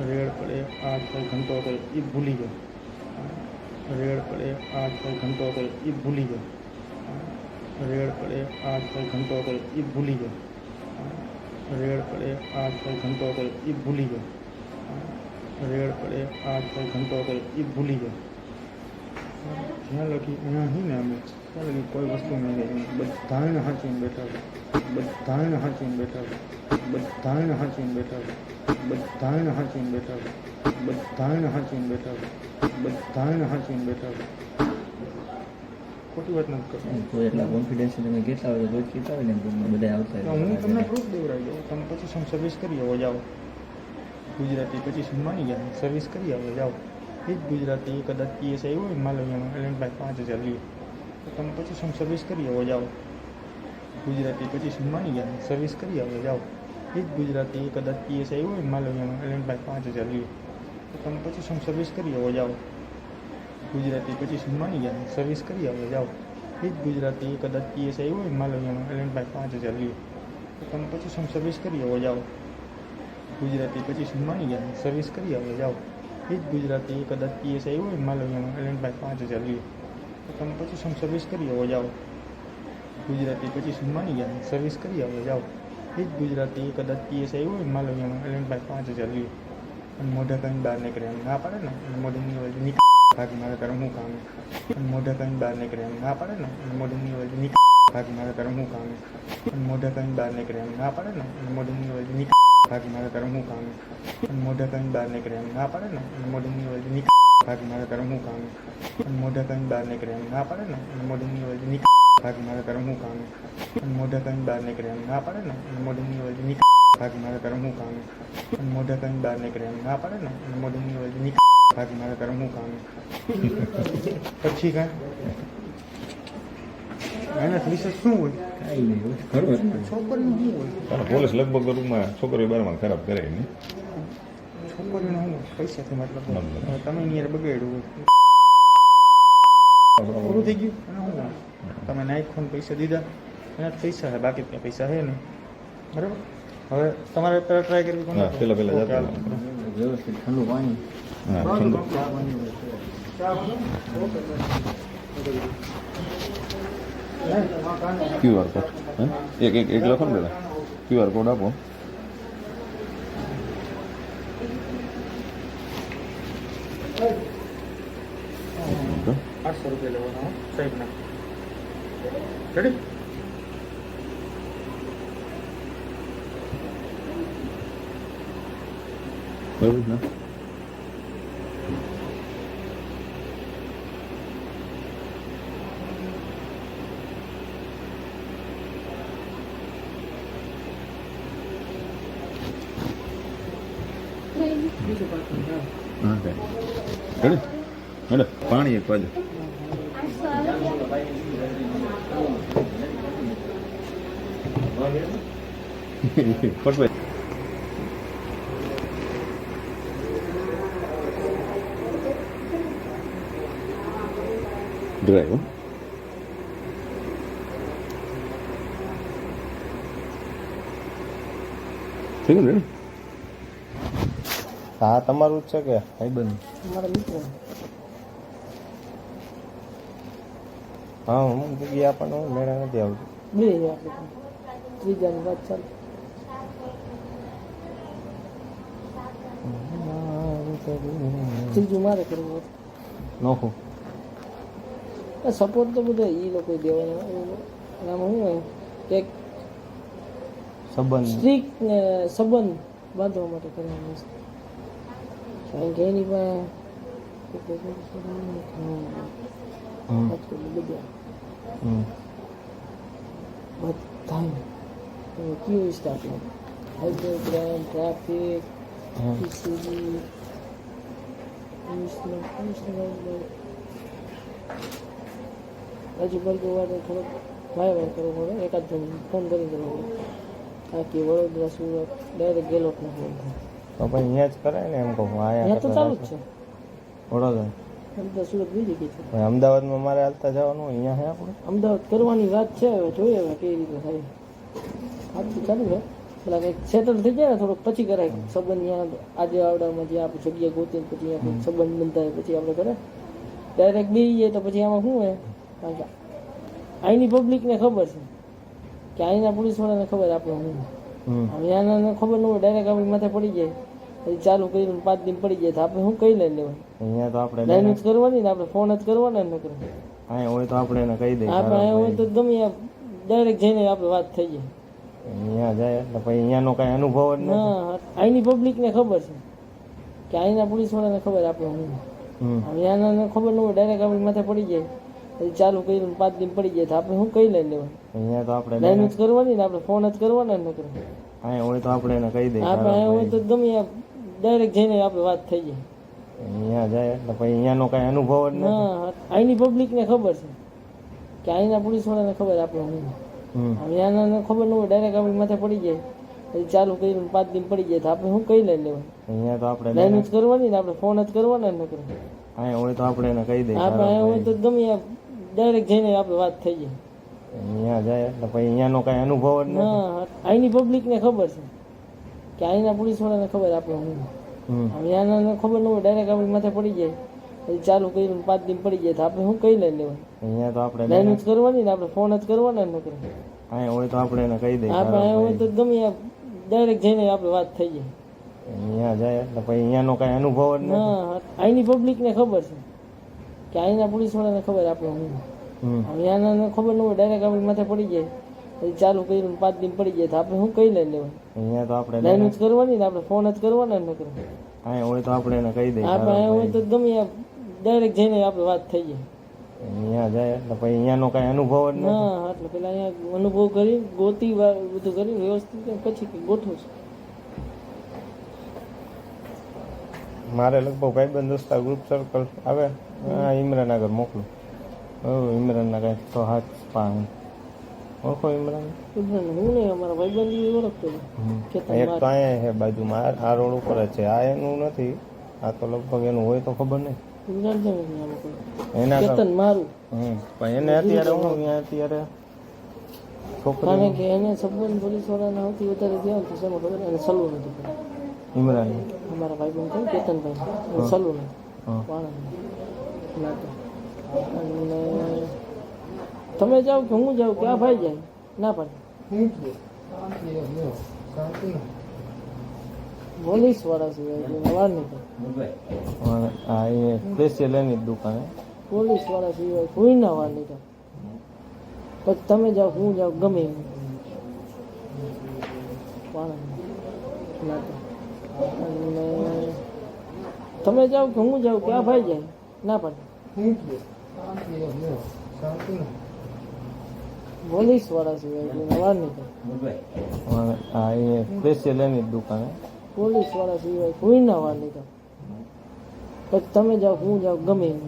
રેડ પડે 8-6 ઘંટો કરે એ ભૂલી જાય. રેડ પડે 8-6 ઘંટો કરે એ ભૂલી જાય. રેડ પડે 8-6 ઘંટો કરે એ ભૂલી જાય. રેડ પડે 8-6 ઘંટો કરે એ ભૂલી જાય. રેડ પડે 8-6 ઘંટો કરે એ ભૂલી જાય. જ્યાં લખી અહીંયા અહીં ને અમે ત્યાં લગી કોઈ વસ્તુ નહીં લઈ બધાને હાંચીને બેઠા છે. બધાને હાંચીને બેઠા છે. બધાને હાંચીને બેઠા છે. બધાને હાંચીને બેઠા છે. બધાને હાંચીને બેઠા છે. બધાને હાંચીને બેઠા છે. ખોટી વાત નથી કરતો. કોઈ એટલા કોન્ફિડન્સ તમે કેટલા હોય રોજ કીધા હોય ને બધા આવતા તો હું તમને પ્રૂફ દેવડાવી દઉં. તમે પછી સમ સર્વિસ કરી આવો જાઓ. ગુજરાતી પછી સમ માની ગયા સર્વિસ કરી આવો જાઓ. એ જ ગુજરાતી કદાચ પીએસઆઈ હોય ને માલવીયામાં એલેન્ટભાઈ 5000 લે તો તમે પછી સમ સર્વિસ કરી આવો જાઓ. ગુજરાતી પછી સમ માની ગયા સર્વિસ કરી આવો જાઓ. એ જ ગુજરાતી કદાચ પીએસઆઈ હોય ને માલવીયામાં એલેન્ટભાઈ 5000 લે તો તમે પછી સમ સર્વિસ કરી આવો જાઓ. ગુજરાતી પછી સમ માની ગયા સર્વિસ કરી આવો જાઓ. એ જ ગુજરાતી કદાચ પીએસઆઈ હોય ને માલવીયામાં એલેન્ટભાઈ 5000 લે તો તમે પછી સમ સર્વિસ કરી આવો જાઓ. ગુજરાતી પછી સમ માની ગયા સર્વિસ કરી આવો જાઓ. એ જ ગુજરાતી કદાચ પીએસઆઈ હોય ને માલવીયામાં એલેન્ટભાઈ 5000 લે તો તમે પછી સમ સર્વિસ કરી આવો જાઓ. ગુજરાતી પછી સમ માની ગયા સર્વિસ કરી આવો જાઓ. એ જ ગુજરાતી કદાચ પીએસઆઈ હોય ને માલવીયામાં એલેન્ટભાઈ 5000 લે અને મોઢા કहीं બહાર નીકળે એમ ના પાડે ને મોઢાની વચ્ચે નીકળ ભાગ મારે કરે હું કામ અને મોઢા કहीं બહાર નીકળે એમ ના પાડે ને મોઢાની વચ્ચે નીકળ ભાગ મારે કરે હું કામ અને મોઢા કहीं બહાર નીકળે એમ ના પાડે ને મોઢાની વચ્ચે નીકળ ભાગ મારે કરે હું કામ અને મોઢા કहीं બહાર નીકળે એમ ના પાડે ને મોઢાની વચ્ચે નીકળ ભાગ મારે કરે હું કામ અને મોઢા કहीं બહાર નીકળે એમ ના પાડે ને મોઢાની વચ્ચે નીકળ ભાગ મારે કરે હું કામ અને મોઢા કहीं બહાર નીકળે એમ ના પાડે ને મોઢાની વચ્ચે નીકળ ભાગ મારે કરે હું કામ અને મોઢા કहीं બહાર નીકળે એમ ના પાડે ને મોઢાની વચ્ચે નીકળ ભાગ મારે કરે હું કામ પછી કાંઈ એના વિશે શું હોય કાંઈ નહીં હોય ખરું છોકરીનું શું હોય પોલીસ લગભગ રૂમમાં છોકરીઓ બારમાં ખરાબ કરે નહીં છોકરીનું શું હોય પૈસાથી મતલબ હોય. હવે તમે નિયર બગાડ્યું હોય પૂરું થઈ ગયું અને શું હોય તમે નાખ્યો ને પૈસા દીધા એના જ પૈસા છે બાકી ત્યાં પૈસા છે નહીં બરાબર. હવે તમારે પહેલાં ટ્રાય કરવી કોને? હા, પેલા ઓકે, હાલો. વ્યવસ્થિત ઠંડુ પાણી હા ઠંડુ. QR કોડ એક લખો ને દાદા QR કોડ આપો. ઓકે. 800 રૂપિયા લેવાના સાહેબના રેડી. બરાબર ને? બીજું પાછું હા રેડી હેડો પાણી એક બાજુ ફટભાઈ ડ્રાઈવ થઈ ગયું ને હા તમારું જ છે કે ભાઈબંધ? મારા મિત્રો હા હું જગ્યાએ આપણને મેળા નથી આવતું. બે આપણે ત્રીજાની વાત ચાલુ. ત્રીજું મારે કરવું નોખું સપોર્ટ તો બધો એ લોકો દેવાનો. આમાં શું હોય એક સંબંધ સ્ટ્રીક ને સંબંધ બાંધવા માટે કરવાનું છે. કારણ કે એની પાસે બધા કયું સ્ટાફ હાઇડ્રોગ્રામ ટ્રાફિક પીસીબી હજુ વર્ગવાળે થોડોક વાય કરવો પડે. એકાદ જણ ફોન કરી દેવો પડે. બાકી વડોદરા સુરત ડાયરેક્ટ ગેલો ફોન થાય. તો પછી અહીંયા જ કરાય ને એમ કહું. અહીંયા તો ચાલુ જ છે. વડોદરા અમદાવાદ સુરત બીજી ગઈ છે. હવે અમદાવાદમાં મારે હાલતા જવાનું હોય, અહીંયા હે આપણે અમદાવાદ કરવાની વાત છે. હવે જોઈએ હવે કેવી રીતે થાય. આજથી ચાલુ છે. પેલા કંઈક સેટલ થઈ જાય ને થોડુંક પછી કરાય. સંબંધ ત્યાં આજે આવડામાં જે આપણે જગ્યા ગોતીને પછી આપણે સંબંધ બંધાય પછી આપણે કરે. ડાયરેક્ટ બેસી જાય તો પછી આમાં શું હોય કારણ કે અહીંની પબ્લિકને ખબર છે કે અહીંના પોલીસવાળાને ખબર આપણે હું અહીંયાને ખબર ન હોય. ડાયરેક્ટ આપણી માથે પડી જાય પછી ચાલુ કરીને 5 દિન પડી જાય તો આપણે શું કઈ લઈ લેવાય. અહીંયા તો આપણે લાઈન જ કરવાની ને આપણે ફોન જ કરવાના ને કરે. અહીંયા હોય તો આપણે એને કહી દઈએ. આપણે અહીંયા હોય તો ગમે ડાયરેક્ટ જઈને આપણે વાત થઈ જાય. અહીંયા જાય એટલે પછી અહીંયાનો કાંઈ અનુભવ જ નથી. હા અહીંની પબ્લિકને ખબર છે કે અહીંના પોલીસવાળાને ખબર આપણે હું અહીંયાને ખબર ન હોય. ડાયરેક્ટ આપણી માથે પડી જાય પછી ચાલુ કરીને 5 દિન પડી જાય તો આપણે શું કઈ લઈ લેવાય. અહીંયા તો આપણે લાઈન જ કરવાની ને આપણે ફોન જ કરવાના ને કરે. અહીંયા હોય તો આપણે એને કહી દઈએ. આપણે અહીંયા હોય તો ગમે ડાયરેક્ટ જઈને આપણે વાત થઈ જાય. અહીંયા જાય એટલે પછી અહીંયાનો કાંઈ અનુભવ જ નથી. હા અહીંની પબ્લિકને ખબર છે કે અહીંના પોલીસવાળાને ખબર આપણે હું અહીંયાને ખબર ન હોય. ડાયરેક્ટ આપણી માથે પડી જાય પછી ચાલુ કરીને 5 દિન પડી જાય તો આપણે શું કઈ લઈ લેવાય. અહીંયા તો આપણે લાઈન જ કરવાની ને આપણે ફોન જ કરવાના ને કરે. અહીંયા હોય તો આપણે એને કહી દઈએ. આપણે અહીંયા હોય તો ગમે ડાયરેક્ટ જઈને આપણે વાત થઈ જાય. અહીંયા જાય એટલે પછી અહીંયાનો કાંઈ અનુભવ જ નથી. હા અહીંની પબ્લિકને ખબર છે કે અહીંના પોલીસવાળાને ખબર આપણે હું અહીંયાને ખબર ન હોય. ડાયરેક્ટ આપણી માથે પડી જાય પછી ચાલુ કરીને 5 દિન પડી જાય તો આપણે શું કઈ લઈ લેવાય. અહીંયા તો આપણે લાઈન જ કરવાની ને આપણે ફોન જ કરવાના ને કરે. અહીંયા હોય તો આપણે એને કહી દઈએ. આપણે અહીંયા હોય તો ગમે ડાયરેક્ટ જઈને આપણે વાત થઈ જાય. અહીંયા જાય એટલે પછી અહીંયાનો કાંઈ અનુભવ જ નથી. હા અહીંની પબ્લિકને ખબર છે કે અહીંના પોલીસવાળાને ખબર આપણે હું અહીંયાને ખબર ન હોય. ડાયરેક્ટ આપણી માથે પડી જાય પછી ચાલુ કરીને 5 દિન પડી જાય તો આપણે શું કઈ લઈ લેવાય. અહીંયા તો આપણે લાઈન જ કરવાની ને આપણે ફોન જ કરવાના ને કરે. અહીંયા હોય તો આપણે એને કહી દઈએ. આપણે અહીંયા હોય તો ગમે ડાયરેક્ટ જઈને આપણે વાત થઈ જાય. અહીંયા જાય એટલે પછી અહીંયાનો કાંઈ અનુભવ જ નથી. હા એટલે પેલા અહીંયા અનુભવ કરી ગોતી બધું કરી વ્યવસ્થિત પછી ગોઠવું છે. મારે લગભગ ભાઈબંધ દોસ્તા ગ્રુપ સર્કલ આવે ઇમરાન આગળ મોકલું. ઇમરાનના કાંઈ તો હાથ પા ઓળખો ઇમરાન? હું નહીં અમારા ભાઈબંધી ઓળખતો એક તો અહીંયા છે બાજુમાં આ રોડ ઉપર જ છે. આ એનું નથી. આ તો લગભગ એનું હોય તો ખબર નહીં. એના કેતન મારું પણ એને અત્યારે હું અહીંયા અત્યારે છોકરી કારણ કે એને સંબંધ પોલીસ વાળાના સૌથી વધારે થયા તો શેમાં ખબર એને સલવું નથી પડે. ઇમરાન અમારા ભાઈબંધ છે કેતનભાઈ સલવું નથી પાણા અને તમે જાઓ કે હું જાઉં કે આ ભાઈ જાય ના પાડે. પોલીસ વાળા સિવાય વાર નહીં થાય. હા એ સ્પેશિયલ એની જ દુકાને પોલીસ વાળા સિવાય કોઈ ના વાર નહીં થાય. પછી તમે જાઓ હું જાઉં ગમે એમ પાણા ના થાય. અને તમે જાઓ કે હું જાઉં કે આ ભાઈ જાય ના પાડે. પોલીસ વાળા સિવાય વાર નહીં થાય. હા એ સ્પેશિયલ એની જ દુકાને પોલીસ વાળા સિવાય કોઈ ના વાર નહીં થાય. પછી તમે જાઓ હું જાઉં ગમે એમ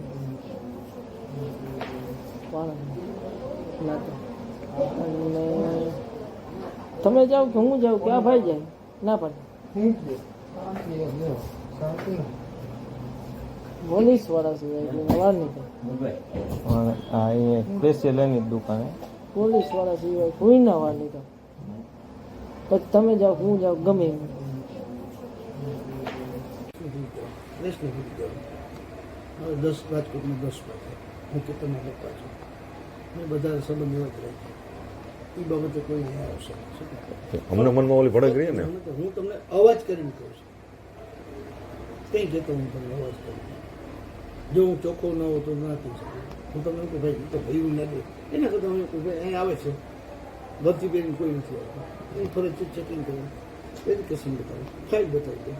પાણા ના થાય. અને તમે જાઓ કે હું જાઉં કે આ ભાઈ જાય ના પાડે પોલીસ વાળા છે એટલે વાર નહીં થાય. અને હા એ સ્પેશિયલ એની જ દુકાને પોલીસ વાળા સિવાય કોઈ ના વાર નહીં થાય. પછી તમે જાઓ હું જાઉં ગમે એમ. પ્રશ્ન પૂછી જાઓ હવે 10 રાજકોટમાં 10 વાગે હું કેતનના પપ્પા છું મેં બધા સંબંધ એવા જ રાખ્યા એ બાબતે કોઈ નહીં આવશે. અમને મનમાં ઓલી ભડક રહી ને હું તમને અવાજ કરીને કહું છું કંઈ કહેતો હું તમને અવાજ કરીને જો હું ચોખ્ખો ન હોઉં તો ના કહી શકું. હું તમને કહું ભાઈ તો ભાઈ ના દે એના કરતાં હું કહું ભાઈ અહીં આવે છે ભરતી પહેરીને કોઈ નથી આવતું એ ફરજ ચેકિંગ કરવું વેરિફિકેશન બતાવું ફાઇલ બતાવી દઉં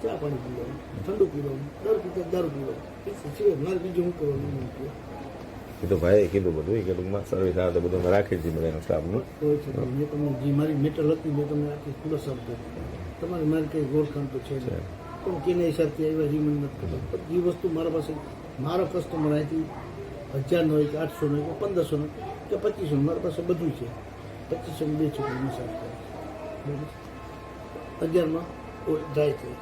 ચા પાણી પીવાનું ઠંડુ પીવાનું દર પીતા દારૂ પીવાનું સિવાય મારે બીજું શું કરવાનું એ તો ભાઈએ કીધું બધું કે ટૂંકમાં સર્વિસ આવે તો બધું અમે રાખી જ બધા સ્ટાફનું. હોય છે મેં તમને જે મારી મેટર હતી મેં તમને આખી ખુલાસા આપી તમારી મારી કંઈ ગોળખાણ તો છે નહીં પણ કેના હિસાબથી આવ્યા એ મને નથી ખબર પણ જે વસ્તુ મારા પાસે મારો કસ્ટમર અહીંથી 1000નો હોય કે 800નો હોય કે 1500નો કે 2500 મારી પાસે બધું છે 2500 બે છોકરીની સાથે બરાબર 11માં ડ્રાય થઈ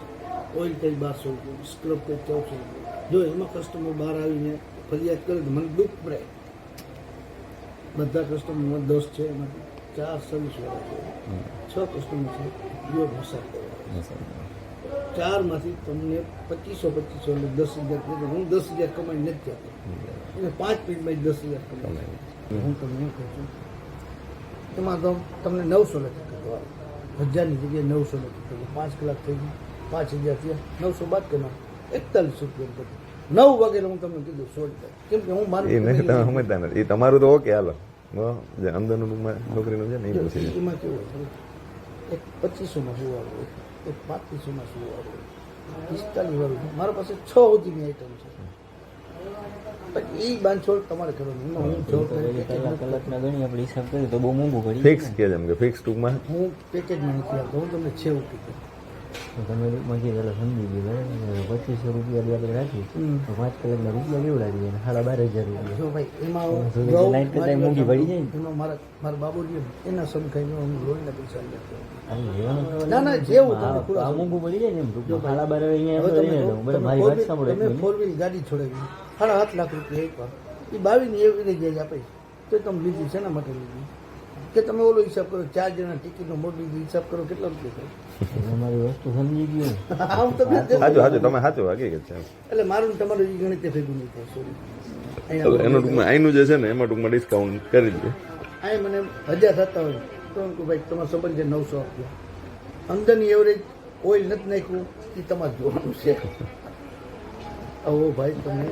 ઓઇલ કંઈ 1200 રૂપિયા સ્ક્રબ કંઈ 1400 રૂપિયા જો એમાં કસ્ટમર બહાર આવીને ફરિયાદ કરે તો મને દુઃખ પડે. બધા કસ્ટમર 10 છે એમાંથી 4 સર્વિસવાળા છે 6 કસ્ટમર છે પ્યોર મસાજ કરે 4માંથી તમને 2500 એટલે 10,000 હું 10,000 કમાઈ નથી જતો અને 5 મિનિટમાં 10,000 કમાઈ હું તમને એમ કહું છું એમાં તો તમને 900 લખી કરો 1000ની જગ્યાએ 900 લખી કરો 5 કલાક થઈ ગઈ 5,000 થયા 900 બાદ કરનાર 41 રૂપિયા બધું 9 વાગે હું તમને કીધું 100 કેમ કે હું મારું એ નહીં તમે સમજતા નથી એ તમારું તો ઓકે હાલો જે અંદરનું ટૂંકમાં નોકરીનું છે ને એ પૂછી એમાં કેવું હોય એક 2500માં સુવાળું હોય એક 3500માં સુવાળું હોય 45 વાળું છે મારા પાસે 6 સુધીની આઈટમ છે પછી એ બાંધછોડ તમારે કરવાનું એમાં હું કલાકના ગણી આપણે હિસાબ કરીએ તો બહુ મોંઘું પડી ફિક્સ કે જેમ કે ફિક્સ ટૂંકમાં હું પેકેજમાં નથી આવતો હું તમને છે એવું કીધું તમે રૂપમાં જે પેલા સમજી ગયું બરાબર 2500 રૂપિયા આપણે રાખી તો 5 કલાકના રૂપિયા કેવું લાગી જાય 12,500 રૂપિયા જો ભાઈ એમાં લાઈટ કરતાં મોંઘી પડી જાય ને એમાં મારા બાબુજી એના સમખાઈને હું લોનના પૈસા લેતો આમ લેવાનું ના ના જેવું તમને આ ખુલાસો મોંઘું પડી જાય ને એમ ટૂંકમાં 12,500 અહીંયા એમ તો લઈને લઉં બરાબર મારી વાત સાંભળો એક તમે મિનિટ. 4 વ્હીલ ગાડી છોડાવી 7.5 લાખ રૂપિયા એક વાર એ 22ની એવરેજ જ આપે તો તમે લીધી શેના માટે લીધી કે તમે ઓલો હિસાબ કરો 4 જણા ટિકિટનો મોટી હિસાબ કરો કેટલા રૂપિયા થાય તમારી વસ્તુ સમજી ગયું આમ તમને સાચું સાચું તમે સાચું હકીકત છે એટલે મારું ને તમારું એ ગણિત ભેગું નહીં થાય સોરી એનું ટૂંકમાં આઈનું જે છે ને એમાં ટૂંકમાં ડિસ્કાઉન્ટ કરી દે અહીં મને 1000 થતા હોય તો એમ કહું ભાઈ તમારો સંબંધ છે 900 આપ્યો અંદરની એવરેજ ઓઇલ નથી નાખ્યું એ તમારે જોવાનું છે આવો ભાઈ તમે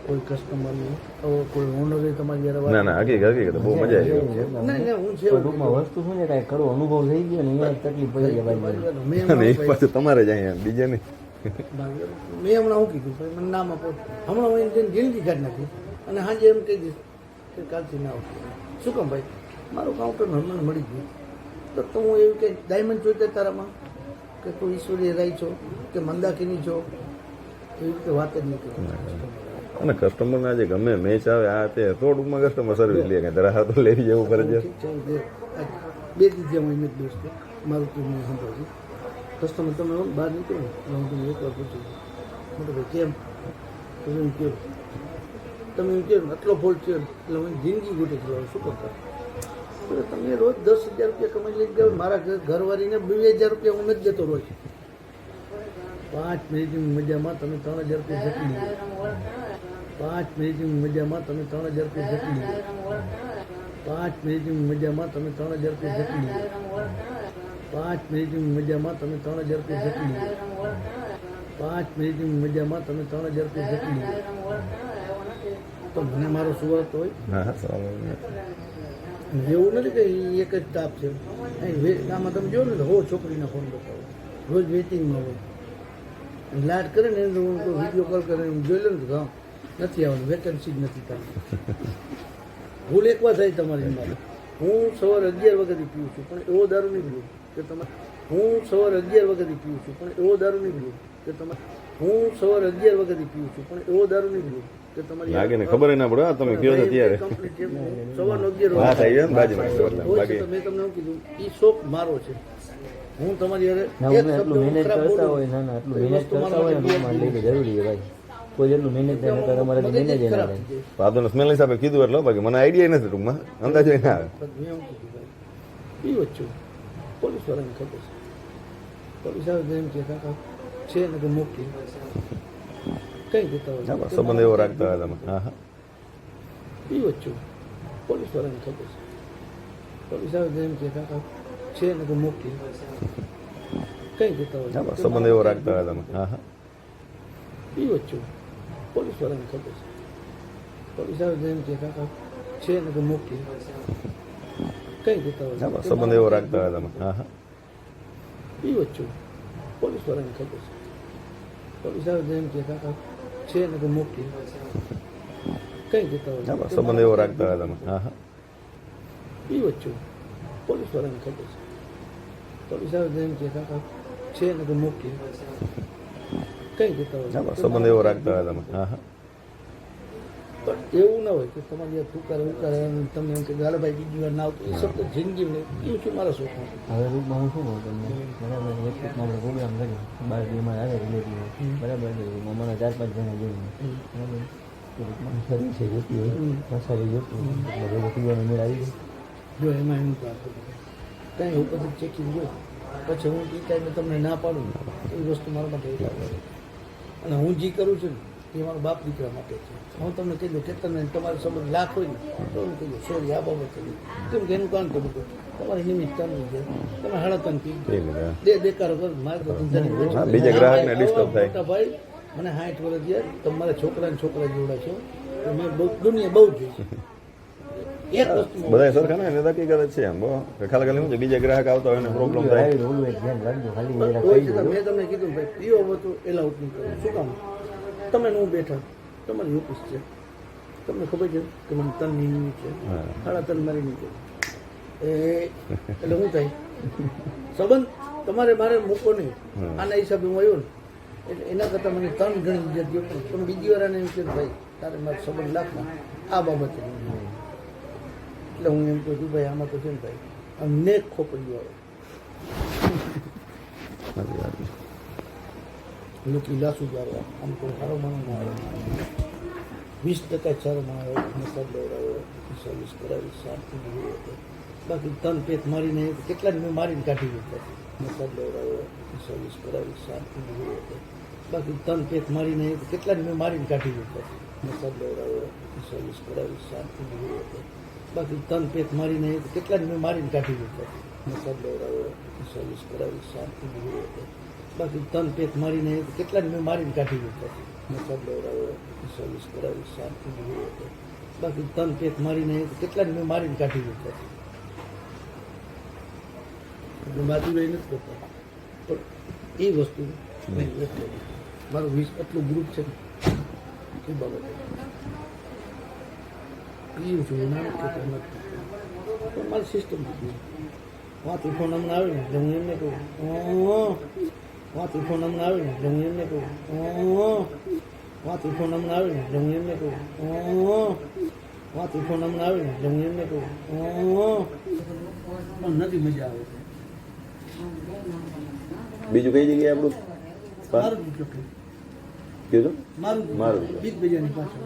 કોઈ કસ્ટમરનું આવો કોઈ ઓનરે તમારી યાર ના ના હકીકત બહુ મજા આવી ના હું છે ટૂંકમાં વસ્તુ શું છે કાંઈ ખરો અનુભવ થઈ ગયો ને અહીંયા તકલીફ પડી જાય ભાઈ અને એક પાછું તમારે જ અહીંયા બીજે નહીં મેં હમણાં શું કીધું ભાઈ મને નામ આપો હમણાં હું એને જિંદગી કાઢી નાખી અને સાંજે એમ કહી દઈશ કે કાલથી ના આવશે શું કામ ભાઈ મારું કાઉન્ટર હમણાં મળી ગયું તો હું એવું કે ડાયમંડ જોઈતા તારામાં કે કોઈ ઈશ્વરીય રાય છો કે મંદાકીની છો એવી રીતે વાત જ નહીં કરવાની. અને કસ્ટમરને આજે ગમે મેચ આવે આ તે તો ટૂંકમાં કસ્ટમર સર્વિસ લે કંઈ ધરા તો લેવી જવું પડે છે ઠીક છે હું બે દીધી હું એને જ દોસ્ત મારું તું મેં સાંભળ્યું કસ્ટમર તમે બહાર નીકળો ને એટલે હું તમને એકવાર પૂછું મોટો ભાઈ કેમ તમે એમ કહો તમે એમ કહો આટલો ફોલ્ટ છે એટલે હું જિંદગી ગોટી કરવા શું કરતા તો તમે રોજ 10,000 રૂપિયા કમાઈ લઈ ગયો મારા ઘરવાળીને 2,000 રૂપિયા હું નથી દેતો રોજ 5 મિનિટની મજામાં તમે 3,000 રૂપિયા જતી લો 5 મિનિટની મજામાં તમે 3,000 રૂપિયા જતી લો 5 મિનિટની મજામાં તમે 3,000 રૂપિયા જતી લો 5 મિનિટની મજામાં તમે 3,000 રૂપિયા જતી લો 5 મિનિટની મજામાં તમે 3,000 રૂપિયા જતી લો તો મને મારો સુવાત હોય હા હા સવાલ એવું નથી કે ઈ એક જ સ્ટાફ છે અહીં આમાં તમે જો ને તો હો છોકરીના ફોન બતાવો રોજ વેઇટિંગમાં હોય લાડ કરે ને એને હું વિડીયો કોલ કરે હું જોઈ લઉં ને તો નથી આવવાનું વેકેન્સી જ નથી થતી ભૂલ એકવાર થાય તમારી મારે હું સવારે 11 વાગ્યાથી પીવું છું પણ એવો દારૂ નહીં પીવું કે તમે હું સવારે 11 વાગ્યાથી પીવું છું પણ એવો દારૂ નહીં પીવું કે તમે હું સવારે 11 વાગ્યાથી પીવું છું પણ એવો દારૂ નહીં પીવું કે તમારી લાગે ને ખબર ના પડે હા, તમે કયો છો ત્યારે કંપની છે સવારનો 11 હા વાગે સાહેબ બાજુમાં એટલે હોય છે બાકી તો મેં તમને એવું કીધું એ શોખ મારો છે હું તમારી હારે ના એક અમે શબ્દ એટલું હું મહેનત ખરાબ કરતા બોલું હોય ના એટલું તો એ મહેનત વસ્તુ કરતા મારા હોય માટે રૂમમાં લઈને જરૂરી છે ભાઈ કોઈ એટલું મહેનત થાય નકર અમારે મગજ મહેનત જ ના ખરાબ થાય થઈ જાય. ફાધરનો સ્મેલ હિસાબે કીધું એટલે બાકી મને આઈડિયા નથી ટૂંકમાં અંદાજો ના આવે પણ મેં એવું કીધું ભાઈ એ વચ્ચે પોલીસ વાળાને ખબર છે પોલીસ આવે તો એમ કે કાકા છે ને કે મોકલી કઈ દેતા હા, હોય બસ સંબંધ એવો રાખતા હોય તમે હા હા એ વચ્ચે પોલીસ વાળાને ખબર છે પોલીસ આવે તો એમ કે કાકા છે ને કે મોકલી કઈ દેતા હોય હા, બસ સંબંધ એવો રાખતા હોય તમે હા હા એ વચ્ચે પોલીસ વાળાને ખબર છે પોલીસ આવે તો એમ કે કાકા છે ને કે મોકલી કઈ દેતા હોય હા, બસ સંબંધ એવો રાખતા હોય તમે હા હા એ વચ્ચે પોલીસ વાળાને ખબર છે પોલીસ આવે તો એમ કે કાકા છે ને કે મોકલી કઈ દેતા હોય હા, બસ સંબંધ એવો રાખતા હોય તમે હા હા એ વચ્ચે પોલીસ વાળાને ખબર છે પોલીસ આવે તો એમ કે કાકા છે ને કે મોકલી કઈ દેતા હોય હા, બસ સંબંધ એવો રાખતા હોય તમે હા હા પણ એવું ના હોય કે તમારી આ તુકારે ઉકારે અને તમે એમ કે ગાલાભાઈ બીજી વાર ના આવતું એ શબ્દ જિંદગી એવું છે મારા શોખમાં હવે રૂપમાં હું શું કહું તમને બરાબર એક રીતના આપણે પ્રોગ્રામ કરીએ બાર બીમાર આવે રિલેટિવ બરાબર છે રૂમમાં મને 4-5 જણા જઈને બરાબર તો રૂપમાં શરીર છે જોતી હોય મસાલી જોતી હોય એટલે બધું પીવાનો મેળ આવી જાય જો એમાં એનું પ્રાપ્ત કાંઈ ઉપરથી ચેકિંગ હોય પછી હું એ ટાઈમે તમને ના પાડું એ વસ્તુ મારા માટે એટલા કરે અને હું જે કરું છું ને એ મારા બાપ દીકરા માટે છે હું તમને કહી દઉં કે તમે તમારો સંબંધ લાખ હોય ને તો હું કહી દઉં સોરી આ બાબત કરી કેમ કે એનું કામ કરું છું તમારી નિમિત્ત તનની છે તમે 3.5 પી દેકારો કરો મારે તો ધંધાની હા, બીજા ગ્રાહકને disturb થાય. મોટા ભાઈ મને 60 વર્ષ થયા તમારા છોકરા જેવડા છો તો મેં બહુ દુનિયા બહુ જોઈ છે એક વસ્તુ બધા સરખા ને હકીકત જ છે એમ બહુ ખાલી ખાલી શું છે બીજા ગ્રાહક આવતા હોય ને પ્રોબ્લેમ થાય આવી ઓલવેઝ ધ્યાન રાખજો ખાલી જરા હોય કહી છે દો મેં તમને કીધું ભાઈ પીઓ હતો એલાઉટ નહીં કરો શું કામ તમે ને હું બેઠા તમારી ઓફિસ છે તમને ખબર છે કે મને તન ની છે હા. 3.5 મારી નીચે એટલે શું થાય સંબંધ તમારે મારે મૂકો નહીં આના હિસાબે હું આવ્યો ને એટલે એના કરતાં મને 3 ગણી ઇજ્જત દો પણ બીજી વાર આને એમ કે ભાઈ તારે મારે સંબંધ લાખના આ બાબતે એટલે હું એમ કહું છું ભાઈ આમાં તો છે ને ભાઈ અમને ખોપડી આવે સાચી વાત છે. લોકો લાસુ જાવે આમ તો સારો માનો ના આવે 20% સારો માનો આવે મસાજ લેવડાવ્યો સર્વિસ કરાવી શાંતિ હોય તો બાકી તન પેટ મારીને કેટલા મેં મારીને કાઢી દીધા મસાજ લેવડાવ્યો સર્વિસ કરાવી શાંતિ હોય તો બાકી તન પેટ મારીને કેટલા મેં મારીને કાઢી દીધા મસાજ લેવડાવ્યો સર્વિસ કરાવી શાંતિ હોય તો બાકી તન પેટ મારીને કેટલા મેં મારીને કાઢી દીધા મસાજ લેવડાવ્યો સર્વિસ કરાવી શાંતિ હોય તો બાકી તન પેટ મારીને કેટલા મેં મારીને કાઢી દીધા મસાજ લેવડાવ્યો સર્વિસ કરાવી શાંતિ હોય તો બાકી તન પેટ મારીને કેટલા મેં મારીને કાઢી દીધા એટલે બાજુ રહી નથી કરતા પણ એ વસ્તુ મેં વ્યક્ત કરી મારું એટલું ગ્રુપ છે ને એ બાબતે પીવું છું ના કહેતો નથી પણ મારી સિસ્ટમ નથી વાંચી ફોન હમણાં આવે ને એટલે હું એમને કહું વાંચી ફોન હમણાં આવે ને એટલે હું એમને કહું વાંચી ફોન હમણાં આવે ને એટલે હું એમને કહું વાંચી ફોન હમણાં આવે ને એટલે હું એમને કહું પણ નથી મજા આવે બીજું કઈ જગ્યાએ આપણું મારું જ ચોખ્ખું કીધું મારું મારું. બીજ બજારની પાછળ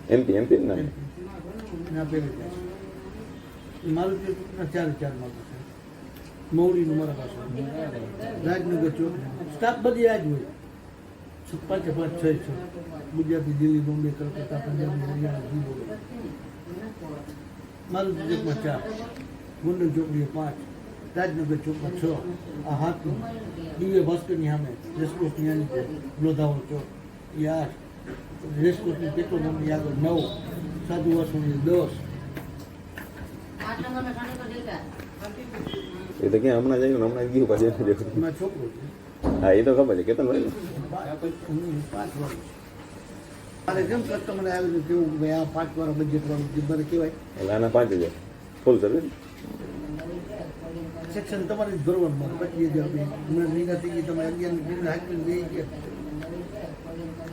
એમપી ના ના પેલે મારું જે ચાર મારું છે મૌરીનું મારા પાસે રાજનગર ચોક સ્ટાફ બધી આ જ હોય 5 6 ગુજરાતી દિલ્હી બોમ્બે કલકત્તા પંજાબ હરિયાણા જી બોલે મારું ચોકમાં 4 ગોંડલ ચોકડીએ 5 રાજનગર ચોકમાં 6 આ હાથનું દિવ્ય ભાસ્કરની સામે રેસકોર્સની આની લોધાવળ ચોક એ 8 રેસકોર્સની પેટ્રોલ પંપની આગળ 9 સાધુ વાસણની 10 એ તો ક્યાં હમણાં જઈને હમણાં ગયું પાછું એને જેવું. મારો છોકરો છે હા એ તો ખબર છે કેતન ભાઈ 5 વર્ષ મારે કેમ કસ્ટમર આવેલું કેવું કે ભાઈ આ 5 વાળા બજેટ વાળું મને કહેવાય એટલે આના 5000 ફૂલ સર્વિસ સેક્શન તમારે જ ભરવાનું મારે 25,000 હમણાં મહિના થઈ ગઈ તમારે 11 હાકીને લઈ ગયા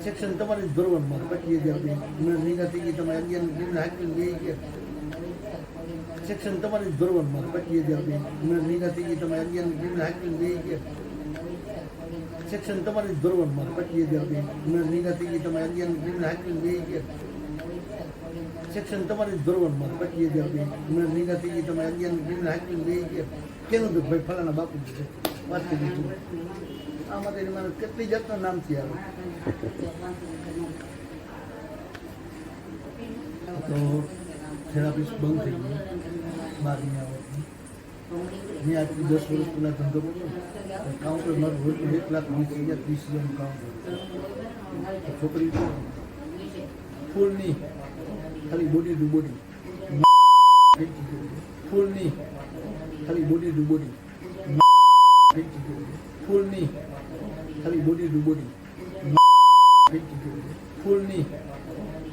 સેક્શન તમારે જ ભરવાનું મારે 25,000 હમણાં નિગા થઈ ગઈ તમે 11 હાકીને બે ગયા સેક્શન તમારે જ ભરવાનું મારે 25,000 હમણાં નિગા થઈ ગઈ તમે 11 હાકીને બે ગયા સેક્શન તમારે જ ભરવાનું મારે 25,000 હમણાં નિગા થઈ ગઈ તમે 11 હાકીને બે ગયા સેક્શન તમારે જ ભરવાનું મારે 25,000 હમણાં નિગા થઈ ગઈ તમે 11 હાકીને બે ગયા કેનું તો ભાઈ ફલાણા બાપુ છે વાત કરી દીધું આમાં તો મારે કેટલી જાતના નામથી આવે તો થેરાપિસ્ટ બંધ થઈ ગઈ 12મી આવડતી મેં આજથી 10 વર્ષ પહેલાં ધંધો કર્યો કાઉન્ટર મારું હોય તો 1,20,000 કાઉન્ટર છોકરી ફૂલની ખાલી બોડી ટુ બોડી ફૂલની ખાલી બોડી ટુ બોડી ફૂલની ખાલી બોડી ટુ બોડી ફૂલની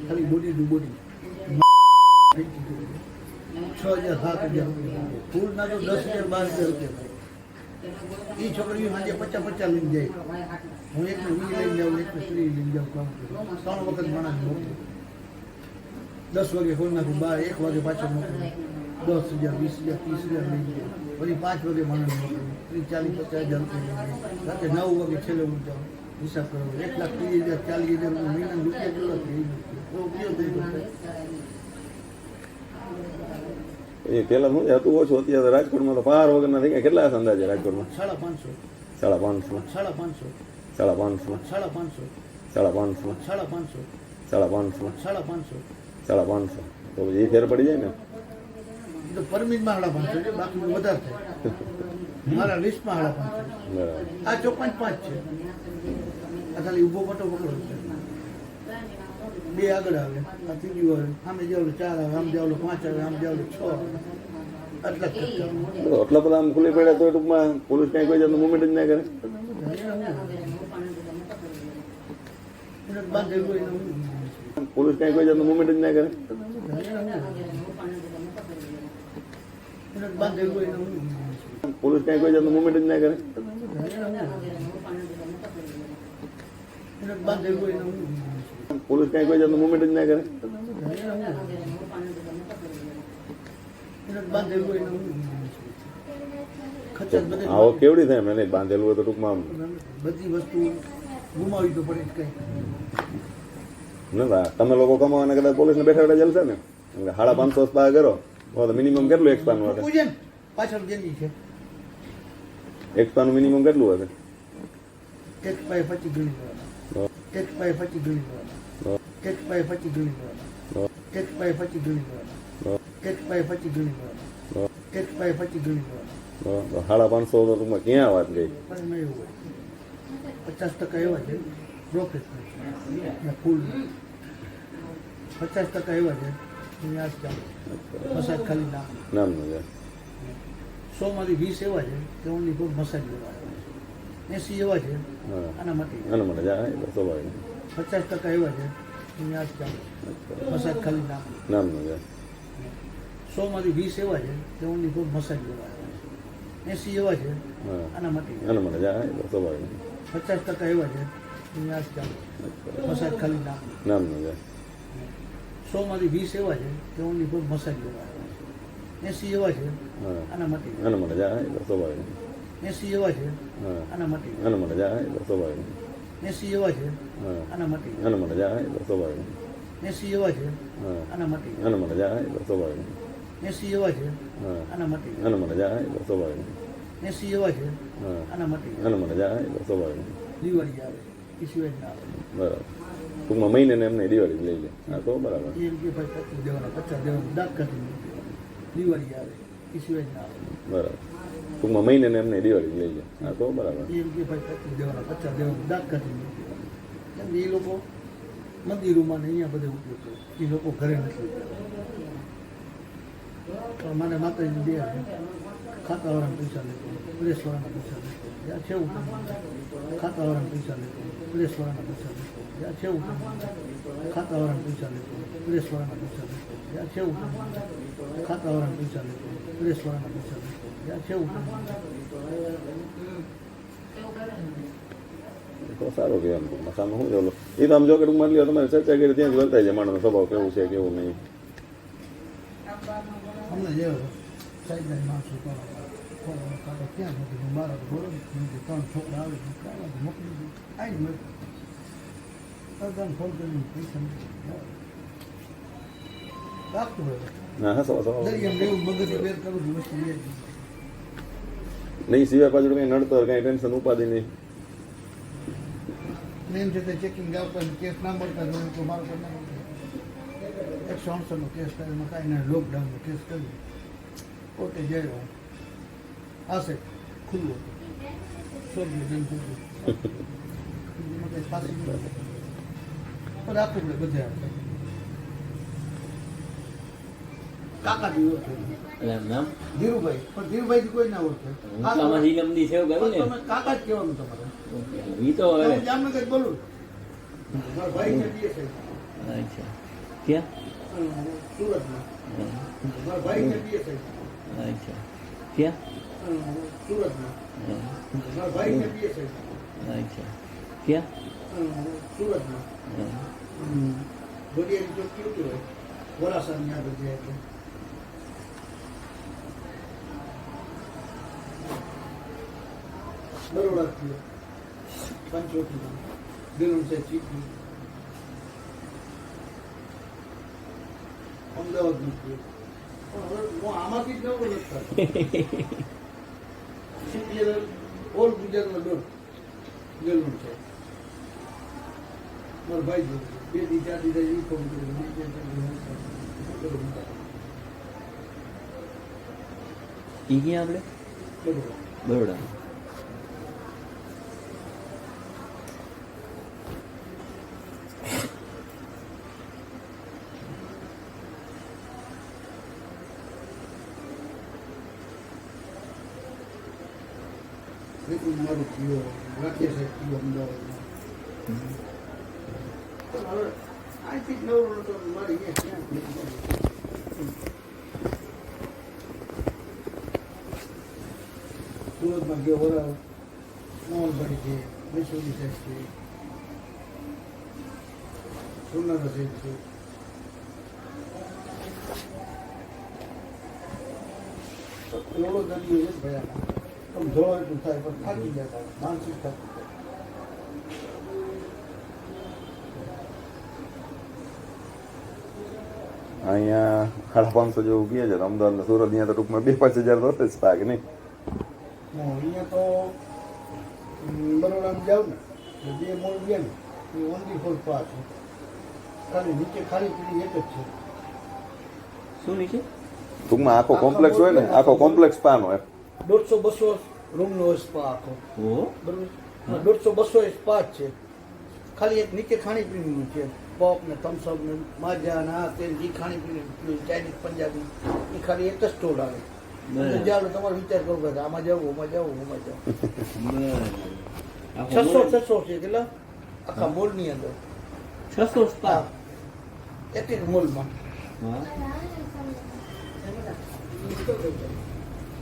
ખાલી બોડી ટુ બોડી 6,000 7,000 ફૂલના તો 10,000 12,000 રૂપિયા એ છોકરીઓ સાંજે 50 લઈને જાય હું એકને વીજ લઈને જાઉં એકને સ્ત્રી લઈને જાઉં કામ કરું 3 વખત માણસ મોકલું 10 વાગે ખોલી નાખું 1 વાગે પાછળ મોકલું 10,000 20,000 30,000 લઈ જાય ફરી 5 વાગે માણસ મોકલું 30,000 40,000 રાતે 9 વાગે છેલ્લે હું જાઉં હિસાબ કરો 1,30,000 40,000 મહિના રૂપિયા કેટલા થઈ ઉપયોગ થઈ ગયો એ પેલા શું હતું ઓછું અત્યારે રાજકોટમાં તો પાર વગરના થઈ ગયા કેટલા હશે અંદાજે રાજકોટમાં 550 550 550 550 550 550 550 550 550 550 તો પછી એ ફેર પડી જાય ને એ તો પરમિટમાં 550 છે બાકી વધારે થાય મારા લિસ્ટમાં 550 બરાબર આ 54.5 છે આ ખાલી ઊભો પટો પકડો છે 2 આગળ આવે આ ત્રીજું આવે સામે જાવ 4 આવે આમ જાવ 5 આવે આમ જાવ 6 આટલા જ એટલા બધા આમ ખુલ્લી પડ્યા તો ટૂંકમાં પોલીસ કાંઈ કોઈ જાતનું મુવમેન્ટ જ ના કરે એને બાંધેલું હોય પોલીસ કાંઈ કોઈ જાતનું મુવમેન્ટ જ ના કરે એને બાંધેલું હોય પોલીસ કાંઈ કોઈ જાતનું મુવમેન્ટ જ ના કરે એને બાંધેલું હોય પોલીસ કાંઈ કોઈ જાતનું મુવમેન્ટ જ ના કરે એને બાંધેલું હોય ખચર બધે આવો કેવડી થાય મને બાંધેલું હોય તો ટૂંકમાં બધી વસ્તુ ગુમાવી તો પડે જ કઈ ના તમે લોકો કમાવાના કદાચ પોલીસને બેઠા બેઠા જલશે ને 550 સ્પા કરો તો મિનિમમ કેટલું એક્સપાનું હશે પૂજન પાછળ જેની છે એક્સપાનું મિનિમમ કેટલું હશે ટેક્સ પાય 25 ગણી લેવાના ટેક્સ પાય 25 ગણી લેવાના ટેક્સ પાય 25 ગણી લેવાના ટેક્સ પાય 25 ગણી લેવાના ટેક્સ પાય 25 ગણી લેવાના ટેક્સ પાય 25 ગણી લેવાના તો 550 તો ટૂંકમાં ક્યાં વાત ગઈ પણ એમાં એવું હોય 50% એવા છે પ્રોફેશનલ ફૂલ 50% એવા છે અહીંયા જ ચાલે મસાજ ખાલી નામ નામનું છે 100 માંથી 20 એવા છે કે ઓનલી ફોર મસાજ લેવા 80 એવા છે હા આના માટે આના માટે જાય એ તો સ્વાભાવિક 50% એવા છે અહીંયા જ ચાલે મસાજ ખાલી નામ નામનું છે 100 માંથી 20 એવા છે કે ઓનલી ફોર મસાજ લેવા 80 એવા છે હા આના માટે આના માટે જાય એ તો સ્વાભાવિક 50% એવા છે અહીંયા જ ચાલે મસાજ ખાલી નામ નામનું છે 100 માંથી 20 એવા છે કે ઓનલી ફોર મસાજ લેવા 80 એવા છે હા આના માટે આના માટે જાય એ તો સ્વાભાવિક 80 એવા છે હા આના માટે આના માટે જાય એ તો સ્વાભાવિક 80 એવા છે હા આના માટે આના માટે જાય એ તો સ્વાભાવિક 80 એવા છે હા આના માટે આના માટે જાય એ તો સ્વાભાવિક 80 એવા છે હા આના માટે આના માટે જાય એ તો સ્વાભાવિક 80 એવા છે હા આના માટે આના માટે જાય એ તો સ્વાભાવિક દિવાળી આવે એ સિવાય ના આવે બરાબર ટૂંકમાં મહિને ને એમને દિવાળી લઈ લે હા તો બરાબર એમ કે ભાઈ 25 દેવાના 50 દેવાના દાગ કાઢી દિવાળી આવે એ સિવાય ના આવે બરાબર ટૂંકમાં મહિને ને એમને દિવાળી લઈ લે હા તો બરાબર એમ કે ભાઈ 25 દેવાના 50 દેવાના દાગ કાઢી કેમ કે એ લોકો મંદિરોમાં ને અહીંયા બધે ઉપયોગ કરે એ લોકો ઘરે નથી પણ મને માતાજી દે ખાતાવાળાના પૈસા લેતો પ્રેસવાળાના પૈસા લેતો ત્યાં છે એવું ખાતાવાળાના પૈસા લેતો પ્રેસવાળાના પૈસા લેતો ત્યાં છે એવું ખાતાવાળાના પૈસા લેતો પ્રેસવાળાના પૈસા લેતો ત્યાં છે એવું ખાતાવાળાના પૈસા લેતો પ્રેસવાળાના પૈસા લેતો ત્યાં છે એવું તો સારું કહેવાય ટૂંકમાં સામે શું ચાલો એ તો આમ જો કે ટૂંકમાં લ્યો તમારે ચર્ચા કરી ત્યાં જ વર્તાય છે માણસનો સ્વભાવ કેવું છે કેવું નહીં અમને જે સાઈડના માણસો કાકા ક્યાં નથી મારા તો બરોબર 3 છોકરા આવે છે મોકલી દઉં આવી મેં તને ફોન કરીને પૈસા રાખતું હોય ના હા સવા દરિયામાં રહેવું મગજ બેર કરું છું વસ્તુ લે નહીં સિવાય પાછળ કંઈ નડતર કંઈ ટેન્શન ઉપાધિ નહીં એમ છે તે ચેકિંગ આવતા કેસ ના મળતા હોય તો મારો પર 168નો કેસ કર્યો એમાં કાંઈ ના લોકડાઉનનો કેસ કર્યો પોતે જયો આશે ખુલ્લું હતું સ્વર્ગ જેમ ખુલ્લું એમાં કંઈ ફાંસી પણ રાખવું પડે બધે આપણે કાકા થી ઓળખે નામ ધીરુભાઈ પણ ધીરુભાઈ થી કોઈ ના ઓળખે આમાં નીલમની સેવ કર્યું ને તમે કાકા જ કહેવાનું તમારે ઈ તો હવે હું જામનગર બોલું મારા ભાઈ ને બીએ છે અચ્છા ક્યાં સુરતમાં મારા ભાઈ ને બીએ છે અચ્છા ક્યાં સુરતમાં મારા ભાઈ ને બીએ છે અચ્છા ક્યાં સુરતમાં બોડિયાની ચોક કેવું કહેવાય વરાસાની આગળ જાય એટલે બરોડાથી પંચોટીમાં દિલુન છે ચીટની અમદાવાદનું છે પણ હવે હું આમાંથી જ નવો લખતા સીપીએલ ઓલ ગુજરાતનો દોર દિલુન છે મારા ભાઈ જોડે 2 દી 4 દી યુનિફોર્મ ઈ ક્યાં આપણે બરોડા મારું પીઓ રાખીએ સાહેબ પીઓ અમદાવાદમાં પણ હવે અહીંથી જ નવું તો મારી ક્યાં સુરતમાં ગયો વરાવ મોહનભાઈ છે મૈસૂરી સાહેબ છે સોનારા સાહેબ છે એવડો દરિયો છે ભયા તમે જોવો એટલું થાય પણ થાકી જતા માનસિક થાકી જાય અહીંયા 550 જેવું કહે છે અમદાવાદ ને સુરત અહીંયા તો ટૂંકમાં 2-5 હજાર તો જ પાક નહીં અહીંયા તો બરોડામાં જાવ ને તો 2 મોલ ગયા ને એ ઓનલી ફોર સ્પા છે ખાલી નીચે ખાલી પીડી એક જ છે શું નીચે ટૂંકમાં આખો કોમ્પ્લેક્સ હોય ને આખો કોમ્પ્લેક્સ પાનો એમ 150-200 રૂમનો સ્પા આખો ઓ બરોબર 150-200 સ્પા જ છે ખાલી એક નીચે ખાણીપીણીનું છે પોપ ને થમ્સઅપ ને માજા ને આ તે જે ખાણીપીણી ચાઇનીઝ પંજાબી એ ખાલી એક જ સ્ટોર આવે જાવ તમારે વિચાર કરવો કે આમાં જવું આમાં જવું આમાં જવું 600 છે કેટલા આખા મોલની અંદર 600 સ્પા એક એક મોલમાં હા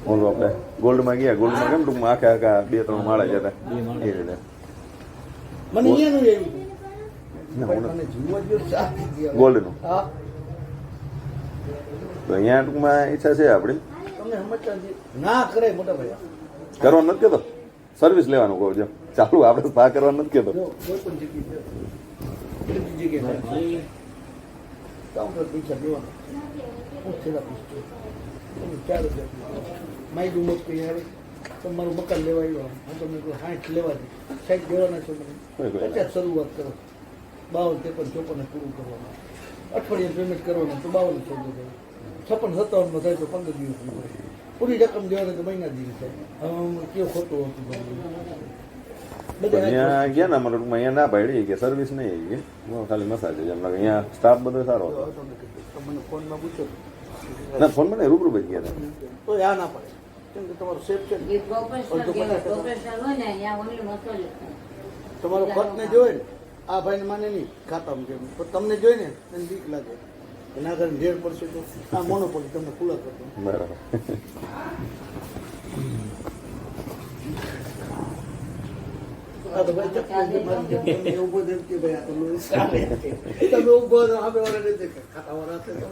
ઓલું આપણે ગોલ્ડમાં ગયા ગોલ્ડમાં કેમ ટૂંકમાં આખા 2-3 માળા જતા એ રીતે મને અહીંયાનું એવું ના, પણ મને જીવવા જેવું શાંતિ હતી હવે. ગોલ્ડનું હા તો અહીંયા ટૂંકમાં ઈચ્છા છે આપણી તમને સમજતા નથી. ના કરે મોટા ભાઈ કરવાનું નથી કહેતો સર્વિસ લેવાનું કહું છું ચાલુ આપણે સ્પા કરવાનું નથી કહેતો જો કોઈ પણ જગ્યાએ બધી જગ્યાએ કાઉન્ટર પૈસા દેવાના હું થેરાપિસ્ટ છું તમે 4000 માયદું મત કઈ આવે તમારું મકાન લેવા આવ્યો હું તમને કોઈ 60 લેવા દે 60 દેવાના છો મને કોઈ કોઈ 50 શરૂઆત કરો 52, 53, 54 પૂરું કરવાનું અઠવાડિયે પેમેન્ટ કરવાનું તો 52 14 થાય 56, 57 થાય તો 15 દિવસ પૂરી રકમ દેવાની તો મહિના દિવસ થાય હવે કેવું ખોટું હતું અહીંયા ગયા ને અમારે ટૂંકમાં અહીંયા ના પાડી કે સર્વિસ નહીં કે ખાલી મસાજ જ એમ લાગે અહીંયા સ્ટાફ બધો સારો હતો મને ફોનમાં પૂછો ના ફોન મને રૂબરૂ જ ગયા હતા તો આ ના પડે કેમ કે તમારો સેફ છે એ પ્રોફેશનલ કહેવાય પ્રોફેશનલ હોય ને ત્યાં ઓનલી મસાજ તમારો ખર્ચને જોઈ ને આ ભાઈને માને નહીં ખાતામાં કેમ તો તમને જોઈ ને એને બીક લાગે કે ના કરે ઝેર પડશે તો આ મોનોપોલી તમને ખુલ્લા કરતો બરાબર આ તો ભાઈ ચપ્પુ મારી જેમ તમે ઊભો જેમ કે ભાઈ આ તો લોહી સામે છે. તમે ઊભો છો, આપણે વાળા નથી કે ખાતા વાળા છે તો.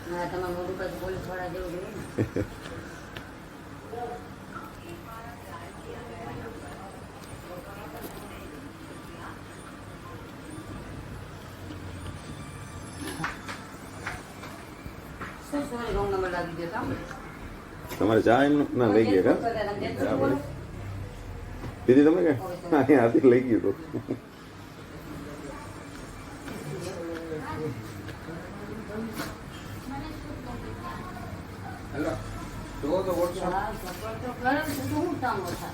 હા, તમારા મોઢું પાસે પોલીસ વાળા જેવું જોઈએ ને. શું સોરી રોંગ નંબર લાગી ગયો કામ? તમારે ચા એમ ના લઈ ગયા કા દીદી તમે કે હા હાથી લઈ ગયું તો હેલો જો તો વોટ્સઅપ હા, સપોર્ટ તો કરે છે, તો શું કામ ઓછા?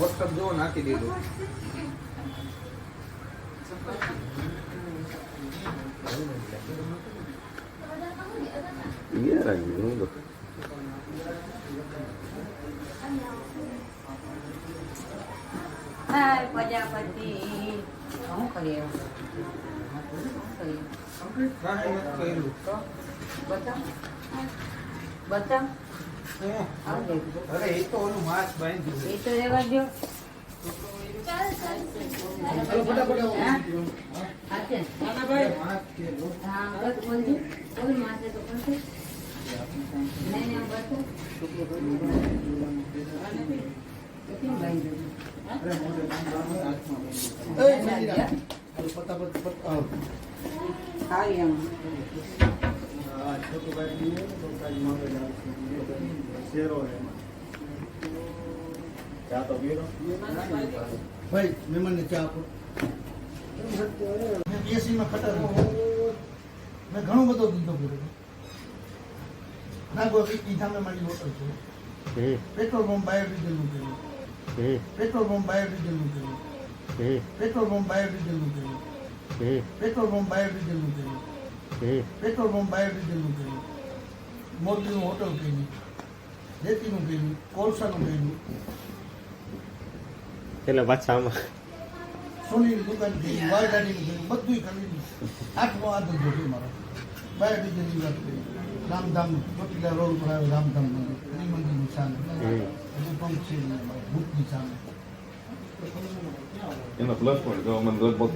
વોટ્સઅપ જો નાખી દીધું. ગયા રાખી હું તો હાય પ્રજાપતિ. શું કરીએ હવે? શું કરીએ? કમ્પ્લીટ કાંઈ નથી કર્યું. બતાવ. બતાવ. હે? આવું દેખજો. અરે એ તો ઓલું માસ્ક બાંધ્યું છે. એ તો રહેવા દો. ચાલ ચાલ હાલો ફટાફટ આવો. હા? હા છે. માસ્ક છે જો. હા, બસ બોલજો. બોલ માથે તો પડશે. નહીં, નહીં, બસ. કેમ બાંધ્યું? અરે મોઢે બાંધવાનું હાથમાં બાંધવાનું. એ સંજીરા. હાલો ફટાફટ આવો. આવી એમ. આ છોટું ભાઈ દીવે તો કાઈ મોઢે લાવશે. શેરો હે એમાં. ચા તો પીરો. ભાઈ મહેમાનને ચા આપો. મેં એસીમાં ખટાર મેં ઘણો બધો ધંધો કર્યો. નાગો ઈ સામે મારી હોટલ છે. પેટ્રોલ પંપ બાયોડીઝલનું કર્યું. પેટ્રોલ પંપ બાયોડીઝલનું કર્યું. પેટ્રોલ પંપ બાયોડીઝલનું કર્યું. પેટ્રોલ પંપ બાયોડીઝલનું કર્યું. પેટ્રોલ પંપ બાયોડીઝલનું કર્યું. મોરબીનું હોટલ કર્યું. રેતીનું કર્યું. કોલસાનું કર્યું. એટલે પાછા આમાં સોનીની દુકાન કરી, વાળગાડીનું કર્યું, બધુંય કરી. આઠમો આ ધંધો છે મારો. બાયોડીઝલની વાત કરી. રામધામ ચોટીલા રોડ પર આવે રામધામ મંદિર, ત્રિમંદિરનું સામે. હજુ પંપ છે ભૂતની સામે. એનો પ્લસ પોઈન્ટ તો મને લગભગ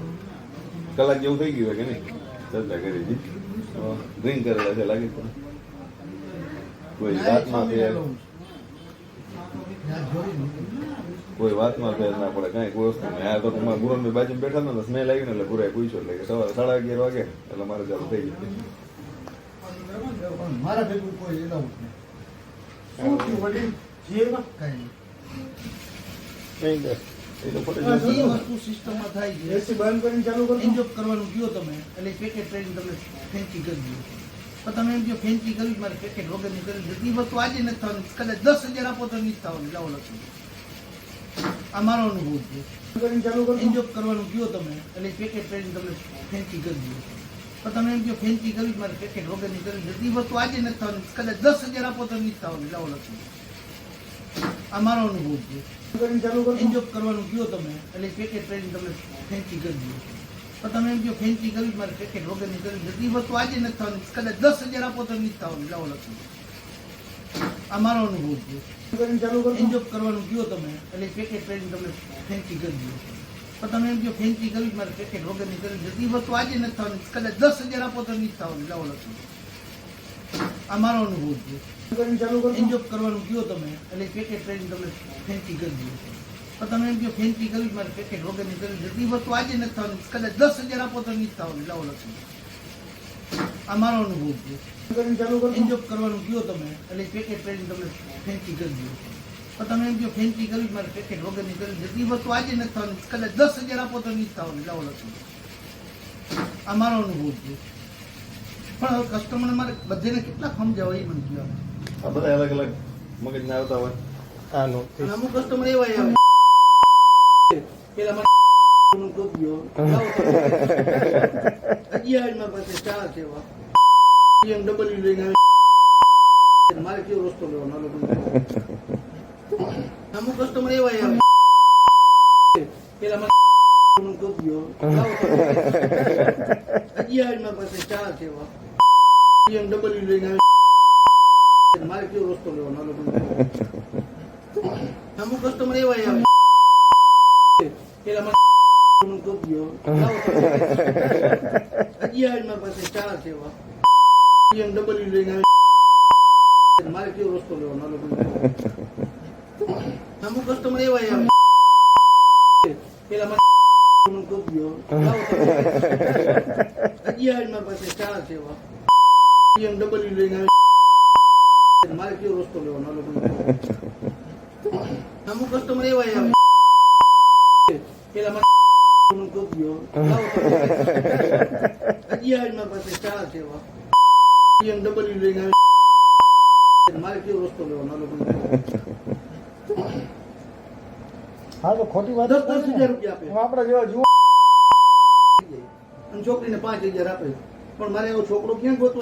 કલાક જેવું થઈ ગયું કે નહીં ચર્ચા કરી હતી ડ્રિંક કરેલા છે લાગે છે કોઈ વાતમાં ફેર ત્યાં જોયું કોઈ વાતમાં ફેર ના પડે કાંઈ કોઈ વસ્તુ નહીં આ તો તમારા ગુરનભાઈ બાજુ બેઠા હતા ને સ્મેલ આવી ને એટલે ગુરાએ પૂછ્યો એટલે કે સવારે 11:30 વાગે એટલે મારે ચાલુ થઈ ગયું પણ મારા ભેગું કોઈ એલાઉડ નહીં. શું થયું વડીલ? જે કાંઈ નહીં. એ તો પોતે એ વસ્તુ સિસ્ટમમાં થાય છે. એસી બંધ કરીને ચાલુ કરો. એન્જોય કરવાનું કયો તમે એટલે પેકેટ ટ્રેન તમને ફેન્સી કરી દો. પણ તમે એમ કહો ફેન્સી કરવી મારે પેકેટ વગરની કરી દો. એ વસ્તુ આજે નથી થવાની. કદાચ 10,000 આપો તો નથી થવાની. લાવો લખી. આ મારો અનુભવ છે. કરીને ચાલુ કરો. એન્જોય કરવાનું કયો તમે એટલે પેકેટ ટ્રેન તમને ફેન્સી કરી દો. પણ તમે એમ કહો ફેન્સી કરવી મારે પેકેટ વગરની કરી દો. એ વસ્તુ આજે નથી થવાની. કદાચ 10,000 આપો તો નથી થવાની. લાવો લખી. આ મારો અનુભવ છે. એન્જોય કરવાનું કયો તમે એટલે પેકેટ ટ્રેન તમને ફેન્સી કરી દો. પણ તમે એમ કહો ફેન્સી કરવી મારે પેકેટ વગરની કરી દો. એ વસ્તુ આજે નથી થવાની. કદાચ 10,000 આપો તો નથી થવાની. લાવો લખી. આ મારો અનુભવ છે. એન્જોય કરવાનું કયો તમે એટલે પેકેટ ટ્રેન તમને ફેન્સી કરી દો. પણ તમે એમ કહો ફેન્સી કરવી મારે પેકેટ વગરની કરી દો. એ વસ્તુ આજે નથી થવાની. કદાચ 10,000 આપો તો નથી થવાની. લાવો લખી. આ મારો અનુભવ છે. એન્જોય કરવાનું કયો તમે એટલે પેકેટ ટ્રેન તમને ફેન્સી કરી દો. પણ તમે એમ કહો ફેન્સી કરવી મારે પેકેટ વગરની કરી દો. એ વસ્તુ આજે નથી થવાની. કદાચ 10,000 આપો તો નથી થવાની. લાવો લખી. આ મારો અનુભવ છે. એન્જોય કરવાનું કયો તમે એટલે પેકેટ ટ્રેન તમને ફેન્સી કરી દો. પણ તમે એમ કહો ફેન્સી કરવી મારે પેકેટ વગરની કરી દો. એ વસ્તુ આજે નથી થવાની. કદાચ 10,000 આપો તો નથી થવાની. લાવો લખી. આ મારો અનુભવ છે. પણ હવે કસ્ટમરને મારે બધાને કેટલા સમજાવવા એ મને કહો. આ બધા અલગ અલગ મગજના આવતા હોય આનું અને અમુક કસ્ટમર એવા આવે પેલા મને નું ટોપિયો લાવો તો. હજી આજ મારી પાસે ચા છે વા BMW લઈને આવે મારે કેવો રસ્તો લેવાનો આ લોકોને. અમુક કસ્ટમર એવા આવે પેલા મને નું ટોપિયો લાવો તો. હજી આજ મારી પાસે ચા છે વા BMW લઈને આવે મારે કેવો રસ્તો લેવાનો આ લોકોને. અમુક કસ્ટમર એવા આવે પેલા મને નું કૂપ્યો લાવો તમે. હજી આવે મારી પાસે ચાર છે એવા BMW લઈને આવે. મારે કેવો રસ્તો લેવાનો આ લોકોને? અમુક કસ્ટમર એવા આવે પેલા મને નું કૂપ્યો લાવો તમે. હજી આવે મારી પાસે ચાર છે એવા BMW લઈને આવે. મારે કેવો રસ્તો લેવાનો આ લોકોને? અમુક કસ્ટમર એવા આવે પેલા મને નું કૂપ્યો લાવો તમે. હજી આવે મારી પાસે ચાર છે એવા BMW લઈને આવે. મારે કેવો રસ્તો લેવાનો આ લોકોને? હા તો ખોટી વાત 10,000 રૂપિયા આપે આપણા જેવા જુઓ અને છોકરીને 5,000 આપે. પણ મારે એવો છોકરો ક્યાં ગોતવો?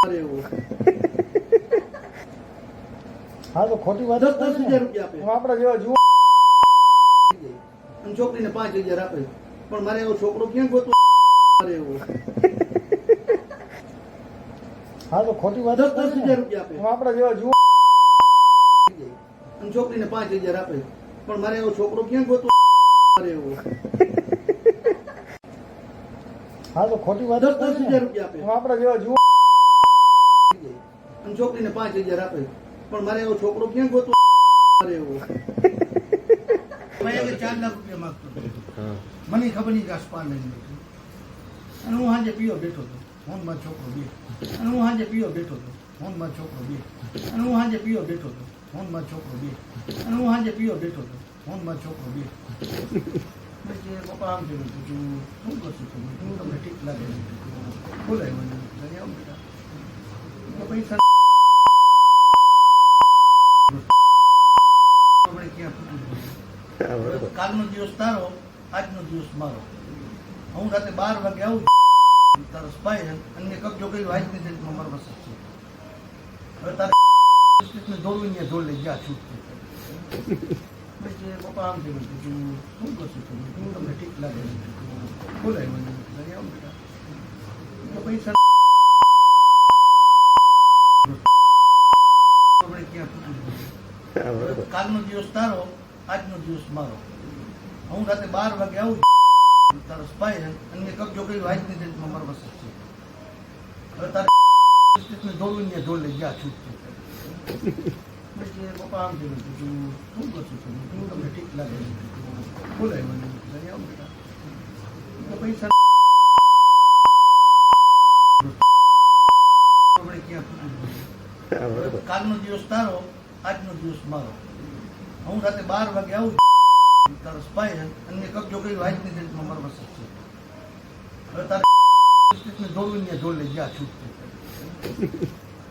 મારે એવો હા તો ખોટી વાત 10,000 રૂપિયા આપે આપણા જેવા જુઓ અને છોકરીને 5,000 આપે. પણ મારે એવો છોકરો ક્યાં ગોતવો? મારે એવો હા તો ખોટી વાત 10,000 રૂપિયા આપે આપણા જેવા જુઓ અને છોકરીને 5,000 આપે. પણ મારે એવો છોકરો ક્યાં ગોતવો? મારે એવો હા તો ખોટી વાત 10,000 રૂપિયા આપે આપણા જેવા જુઓ અને છોકરીને 5,000 આપે. પણ મારે એવો છોકરો ક્યાં ગોતવો? મારે એવો મેં 4 લાખ રૂપિયા માંગતો હતો. મને ખબર નહીં કે આ સ્પા લઈને બેઠો. અને હું સાંજે પીઓ બેઠો હતો. હું મારો છોકરો બે. અને હું સાંજે પીઓ બેઠો હતો. હું મારો છોકરો બે. અને હું સાંજે પીઓ બેઠો હતો. હું મારો છોકરો બે. અને હું સાંજે પીઓ બેઠો હતો. હું મારો છોકરો બે. પછી પપ્પા આમ થયું પૂછ્યું શું કરશું તમે? હું તમને ઠીક લાગે બોલાય મને આમ બેટા પૈસા કાલનો દિવસ તારો, આજનો દિવસ મારો. હું રાતે 12 વાગે આવું તારો સ્પાય અને મેં કબજો કર્યો આજની ડેટમાં મારો વસત છે. હવે તારે દોડવીને દોડ લઈ ગયા છૂટતી. પછી પપ્પા આમ થયું પૂછ્યું શું કરશું તમે? હું તમને ઠીક લાગે બોલાય મને આમ બેટા પૈસા કાલનો દિવસ તારો, આજનો દિવસ મારો. હું રાતે 12 વાગે આવું તારો સ્પાય અને મેં કબજો કર્યો આજની ડેટમાં મારો વસત છે. હવે તારે દોડવીને દોડ લઈ ગયા છૂટતી. પછી પપ્પા આમ થયું પૂછ્યું શું કરશું તમે? હું તમને ઠીક લાગે બોલાય મને આમ બેટા પૈસા કાલનો દિવસ તારો, આજનો દિવસ મારો. હું રાતે 12 વાગે આવું તારો સ્પાય અને મેં કબજો કર્યો આજની ડેટમાં મારો વસત છે. હવે તારે દોડવીને દોડ લઈ ગયા છૂટતી.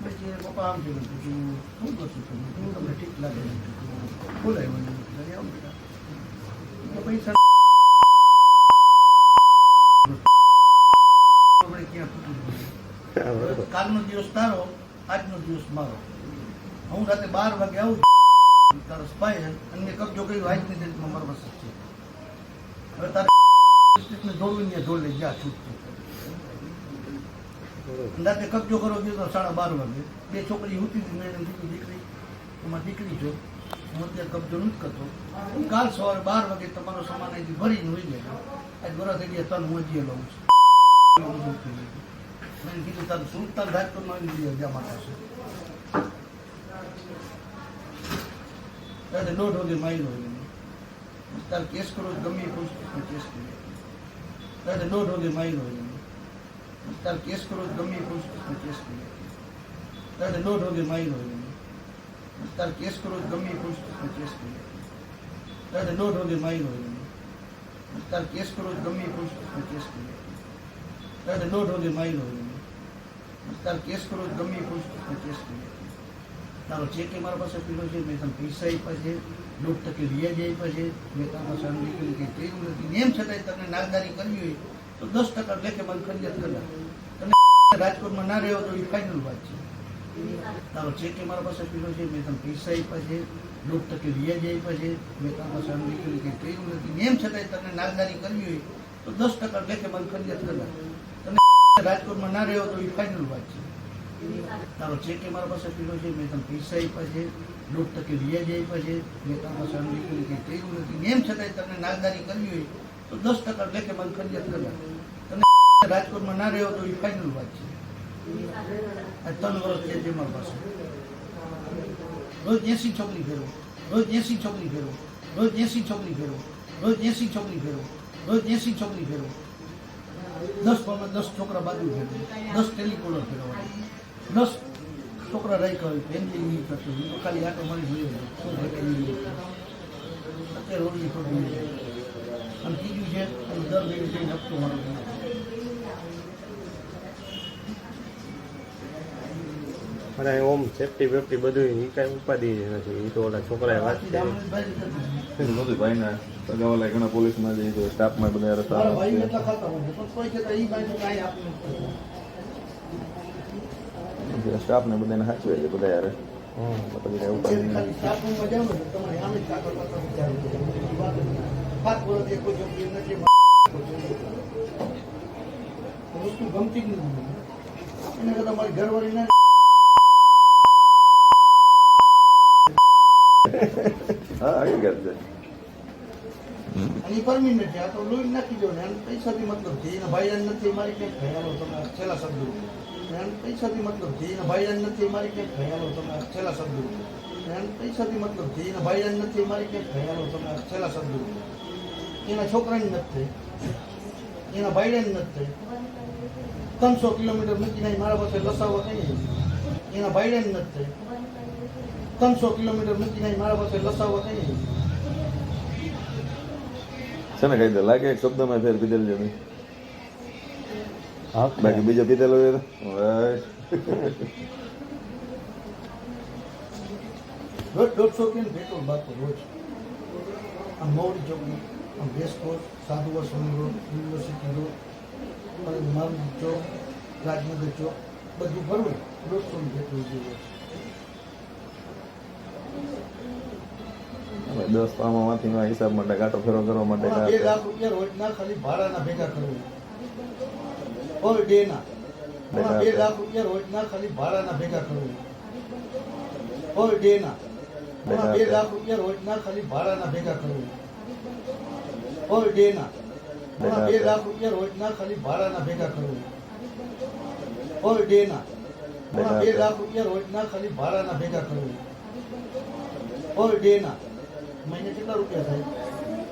પછી પપ્પા આમ થયું પૂછ્યું શું કરશું તમે? હું તમને ઠીક લાગે બોલાય મને આમ બેટા પૈસા કાલનો દિવસ તારો, આજનો દિવસ મારો. હું રાતે 12 વાગે આવું તારો સ્પાય અને મેં કબજો કર્યો આજની ડેટમાં મારો વસત છે. હવે તારે દોડવીને દોડ લઈ ગયા છૂટતી. રાતે કબજો કરો ગયો તો 12:30 વાગે. 2 છોકરી ઉઠી હતી. મેં એને કીધું દીકરી તમારી દીકરી છો, હું અત્યારે કબજો નથી કરતો. કાલ સવારે 12 વાગે તમારો સામાન અહીંથી ભરીને હોઈ જાય. આજ બરા થઈ ગયા 3 મોજીએ લઉં છું. મેં કીધું તારું સુલતાન રાજકોટમાં જ્યાં માટે છે. ત્યારે 1:30 વાગે માર્યો એને. તારે કેસ કરો ગમે એ પોલીસ સ્ટેશનમાં કેસ કર્યો. ત્યારે 1:30 વાગે માર્યો એને. તારે કેસ કરો ગમે એ પોલીસ સ્ટેશનમાં કેસ કર્યો. ત્યારે 1:30 વાગે માર્યો એને. તારે કેસ કરો ગમે એ પોલીસ સ્ટેશનમાં કેસ કર્યો. ત્યારે 1:30 વાગે માર્યો એને. તારે કેસ કરો ગમે એ પોલીસ સ્ટેશનમાં કેસ કર્યો. ત્યારે 1:30 વાગે માર્યો એને. તારે કેસ કરો ગમે એ પોલીસ સ્ટેશનમાં કેસ કર્યો. તારો ચેક મારા પાસે પીલો છે. મેં તને પૈસા આપ્યા છે, 1% વ્યાજ આપ્યા છે. મેં તારા પાસે અનલીગલી કંઈ કર્યું નથી. એમ છતાંય તને નાગદારી કરવી હોય તો 10% લેખે મને ફરિયાદ કરા. તમે રાજકોટમાં ના રહ્યો તો એ ફાઇનલ વાત છે. તારો ચેક મારા પાસે પીલો છે. મેં તને પૈસા આપ્યા છે, 1% વ્યાજ આપ્યા છે. મેં તારા પાસે અનલીગલી કંઈ કર્યું નથી. એમ છતાંય તને નાગદારી કરવી હોય તો 10% લેખે મને ફરિયાદ કરા. તમે રાજકોટમાં ના રહ્યો તો એ ફાઇનલ વાત છે. તારો ચેક મારા પાસે પીડો છે, મેં તને પૈસા આપ્યા છે, 1% વ્યાજ આપ્યા છે, મેં તારા પાસે અનલિકલી કંઈ કર્યું નથી. એમ છતાંય તમને નાગદારી કરવી હોય તો 10% લેખે બંધ ફરિયાદ કરવા. તમે રાજકોટમાં ના રહ્યો તો એ ફાઇનલ વાત છે. આ 3 વર્ષ છે મારા પાસે. રોજ 80 છોકરી ફેરવો, રોજ 80 છોકરી ફેરવો, રોજ 80 છોકરી ફેરવો, રોજ 80 છોકરી ફેરવો, રોજ 80 છોકરી ફેરવો. 10 ફોનમાં 10 છોકરા બાજુ ફેરવો, 10 ટેલિકોલર ફેરવવા, 10 છોકરા રાખ્યા હોય ફેમિલી નહીં કરતું. હું તો ખાલી આટો મારી જોઈએ શું ફેમિલી અત્યારે રોડની ખોટી છે. અને ત્રીજું છે અને દર મહિને જઈને હપ્તો મારો. અને ઓમ સેફટી વેફટી બધું એ કાંઈ ઉપાધિ નથી. એ તો ઓલા છોકરાએ વાત કરી. નથી ભાઈના સગાવાલા ઘણા પોલીસમાં જઈએ તો સ્ટાફમાં બધા રસ્તા મારા ભાઈ એટલા ખાતા હોય છે પણ કોઈ કહેતા એ બાજુ કાંઈ આપવું નથી. સ્ટાફને બધાને સાચવે છે બધા યાર. પછી કાંઈ ઉપાધિ નહીં. ખાલી સ્ટાફ રૂમમાં જાવ ને તો તમારે આમે જ કાગળ પત્ર વિચારવું છે. એ વાત જ નથી. 5 વર્ષથી કોઈ છોકરી નથી. વસ્તુ ગમતી જ નથી. એને કરતા મારી ઘરવાળી ના હા હકીકત છે. અને પરમિનન્ટ છે. આ તો લોહી નાખી દો ને આને પૈસાથી મતલબ છે. એના ભાઈરાન નથી મારી ક્યાંક ખયાલો તમે છેલ્લા શબ્દો. આને પૈસાથી મતલબ છે. એના ભાઈરાન નથી મારી ક્યાંક ખયાલો તમે છેલ્લા શબ્દો. આને પૈસાથી મતલબ છે. એના ભાઈરાન નથી મારી ક્યાંક ખયાલો તમે છેલ્લા શબ્દો. એના છોકરાની નથી, એના ભાઈરાન નથી. 300 કિલોમીટર મૂકીને મારા પાસે લસાવવા કઈ. એના ભાઈરાન નથી. 300 કિલોમીટર મૂકીને મારા પાસે લસાવવા કઈ. છે ને કઈ દે લાગે એક શબ્દમાં ફેર પીધેલ છે નહીં. બાકી બીજો પીધેલો હોય રોજ 150 રૂપિયાનું પેટ્રોલ બાતો રોજ. આમ મોવડી ચોકડી, આમ રેસકોર્સ, સાધુવા સોની રોડ, યુનિવર્સિટી રોડ, મારું ચોક, રાજનગર ચોક બધું ફરવું 150 પેટ્રોલ જેવું. 10 પામામાંથી હિસાબ માટે કાંટો ફેરો કરવા માટે 2 લાખ રૂપિયા રોજના ખાલી ભાડાના ભેગા કરવું. પર ડેના 2 લાખ રૂપિયા રોજના ખાલી ભાડાના ભેગા કરવું. પર ડેના 2 લાખ રૂપિયા રોજના ખાલી ભાડાના ભેગા કરવું. પર ડેના 2 લાખ રૂપિયા રોજના ખાલી ભાડાના ભેગા કરવું. પર ડેના 2 લાખ રૂપિયા રોજના ખાલી ભાડાના ભેગા કરવું. પર ડેના મહિને કેટલા રૂપિયા થાય?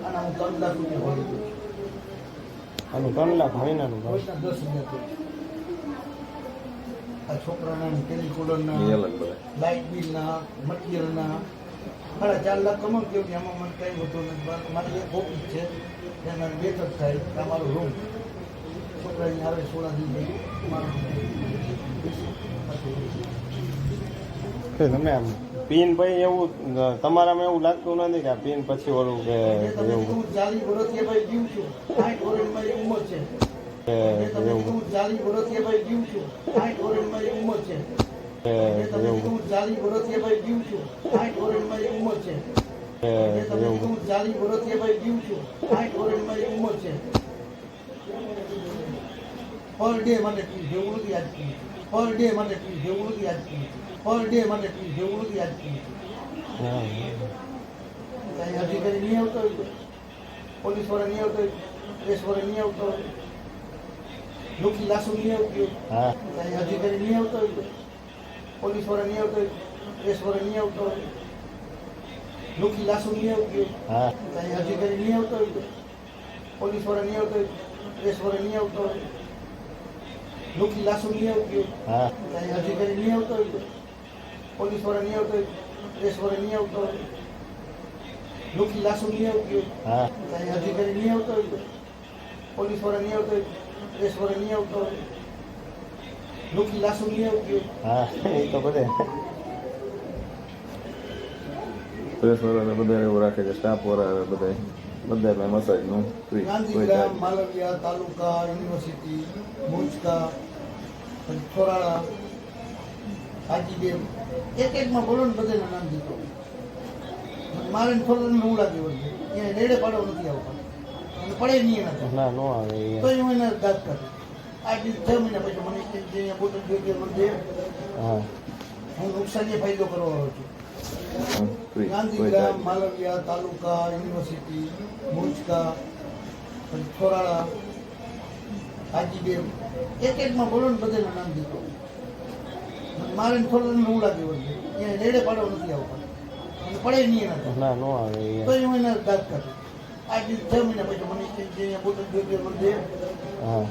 આના હું 3 લાખ રૂપિયા ભરી દઉં. આનું 3 લાખ મહિનાનું ભાવ. રોજના 10 રૂપિયા થાય. આ છોકરાના ટેલિકોલરના, એ અલગ બધા. લાઇટ બિલના, મટીરિયલના 4.5 લાખ કમાઉં કેવું એમાં મને કંઈ વધુ નથી. મારી એક ઓફિસ છે એમાં 2 જ થાય. આ મારો રૂમ છોકરાની આવે 16 દિવસ મારો તમે આમ પીન પછી એવું તમારામાં એવું લાગતું નથી કે આ પીન પછી ઓલું કે એવું 40 વર્ષથી ભાઈ જીવ છું. 60 વર્ષની મારી ઉંમર છે. એવું 40 વર્ષથી ભાઈ જીવ છું. 60 વર્ષની મારી ઉંમર છે. 40 વર્ષથી ભાઈ જીવ છું. 60 વર્ષની મારી ઉંમર છે. 40 વર્ષથી ભાઈ જીવ છું. 60 વર્ષની મારી ઉંમર છે. પર ડે માટે જેવું નથી આજ પી. પર ડે માટે જેવું નથી આજ પી. પર ડે માટે જેવું નથી આજ પી. કઈ અધિકારી નહીં આવતો હોય, પોલીસ વાળા નહીં આવતો હોય, પ્રેસ વાળા નહીં આવતો હોય, લોકી લાસુ નહીં આવતી હોય, કઈ અધિકારી નહીં આવતો હોય, પોલીસ વાળા નહીં આવતો હોય, પ્રેસ વાળા નહીં આવતો હોય, લોકી લાસુ નહીં આવતી હોય, કઈ અધિકારી નહીં આવતો હોય, પોલીસ વાળા નહીં આવતો હોય, પ્રેસ વાળા નહીં આવતો હોય, લોકી લાસુ નહીં આવતી હોય, કઈ અધિકારી નહીં આવતો હોય, પોલીસ વાળા નહીં આવતો હોય, પ્રેસ વાળા નહીં આવતો હોય, લોકી લાસુ નહીં આવતી હોય, કઈ અધિકારી નહીં આવતો હોય, પોલીસ વાળા નહીં આવતો હોય, પ્રેસ વાળા નહીં આવતો હોય, લોકી લાસુ નહીં આવતી હોય. એ તો બધે પ્રેસ વાળા બધા એવું રાખે છે. સ્ટાફ વાળા બધા મસાજનું ફ્રી. ગાંધીગ્રામ, માલવિયા, તાલુકા, યુનિવર્સિટી, મુંજકા, થોરાળા, હાજીદેવ, એકમાં બોલો ને બધાના નામ દીધો. મારે થોડું હું લાગે વળગે એને રેડે પાડો નથી આવતા અને પડે નહીં એના ના નો આવે તો હું એને દાદ કરું. આજથી 6 મહિના પછી મને કે જે અહીંયા બોટલ જોઈ બધે હા હું નુકસાનીય ફાયદો કરવાનો છું. કોઈ ગાંધીગ્રામ, માલવિયા તાલુકા, યુનિવર્સિટી, મુંજકા, પછી છોરાળા, હાજીદેવ, એકમાં બોલો ને બધાના નામ દીધો. મારે થોડું નવું લાગે વળગે એને રેડે પાડો નથી આવતા અને પડે નહીં એના ના નો આવે તો હું એને દાદ કાઢું. આજથી 6 મહિના પછી મને કે જે અહીંયા બોટલ જોઈ બધે હા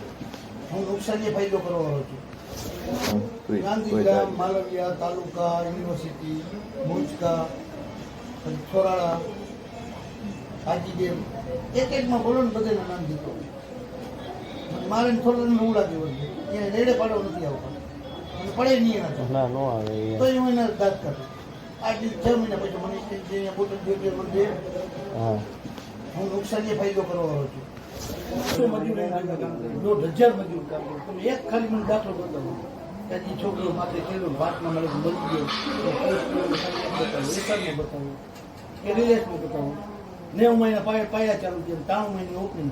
હું નુકસાનીય ફાયદો કરવાનો છું. કોઈ ગાંધીગ્રામ, માલવિયા તાલુકા, યુનિવર્સિટી, મુંજકા, પછી છોરાળા, હાજીદેવ, એકમાં બોલો ને બધાના નામ દીધો. મારે થોડું નવું લાગે વળગે એને રેડે પાડો નથી આવતા અને પડે નહીં એના ના નો આવે તો હું એને દાદ કાઢું. આજથી 6 મહિના પછી મને કે જે અહીંયા બોટલ જોઈ બધે હા હું નુકસાનીય ફાયદો કરવાનો છું. 1,000 મજૂર કામ કરે. તમે એક ખાલી મને દાખલો બતાવો કે હજી છોકરો માથે ખેલું ભાતમાં મારે મરી ગયો બતાવો કે રિલેશમાં બતાવો 9 મહિના પાયા ચાલુ થયા 3 મહિને ઓપનિંગ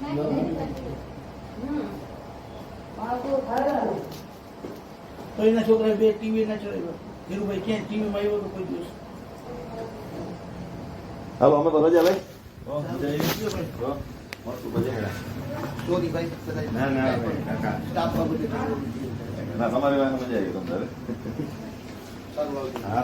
તો એના છોકરા 2 ટીવી ના ચલાવ્યા. ધીરુભાઈ ક્યાંય ટીવીમાં આવ્યો તો કોઈ દિવસ હાલો અમે તો રજા લઈ સોરી ભાઈ ના ના ભાઈ, કાકા. સ્ટાફમાં બધે ના તમારી વાત મજા આવી તમને સારું આવજો. હા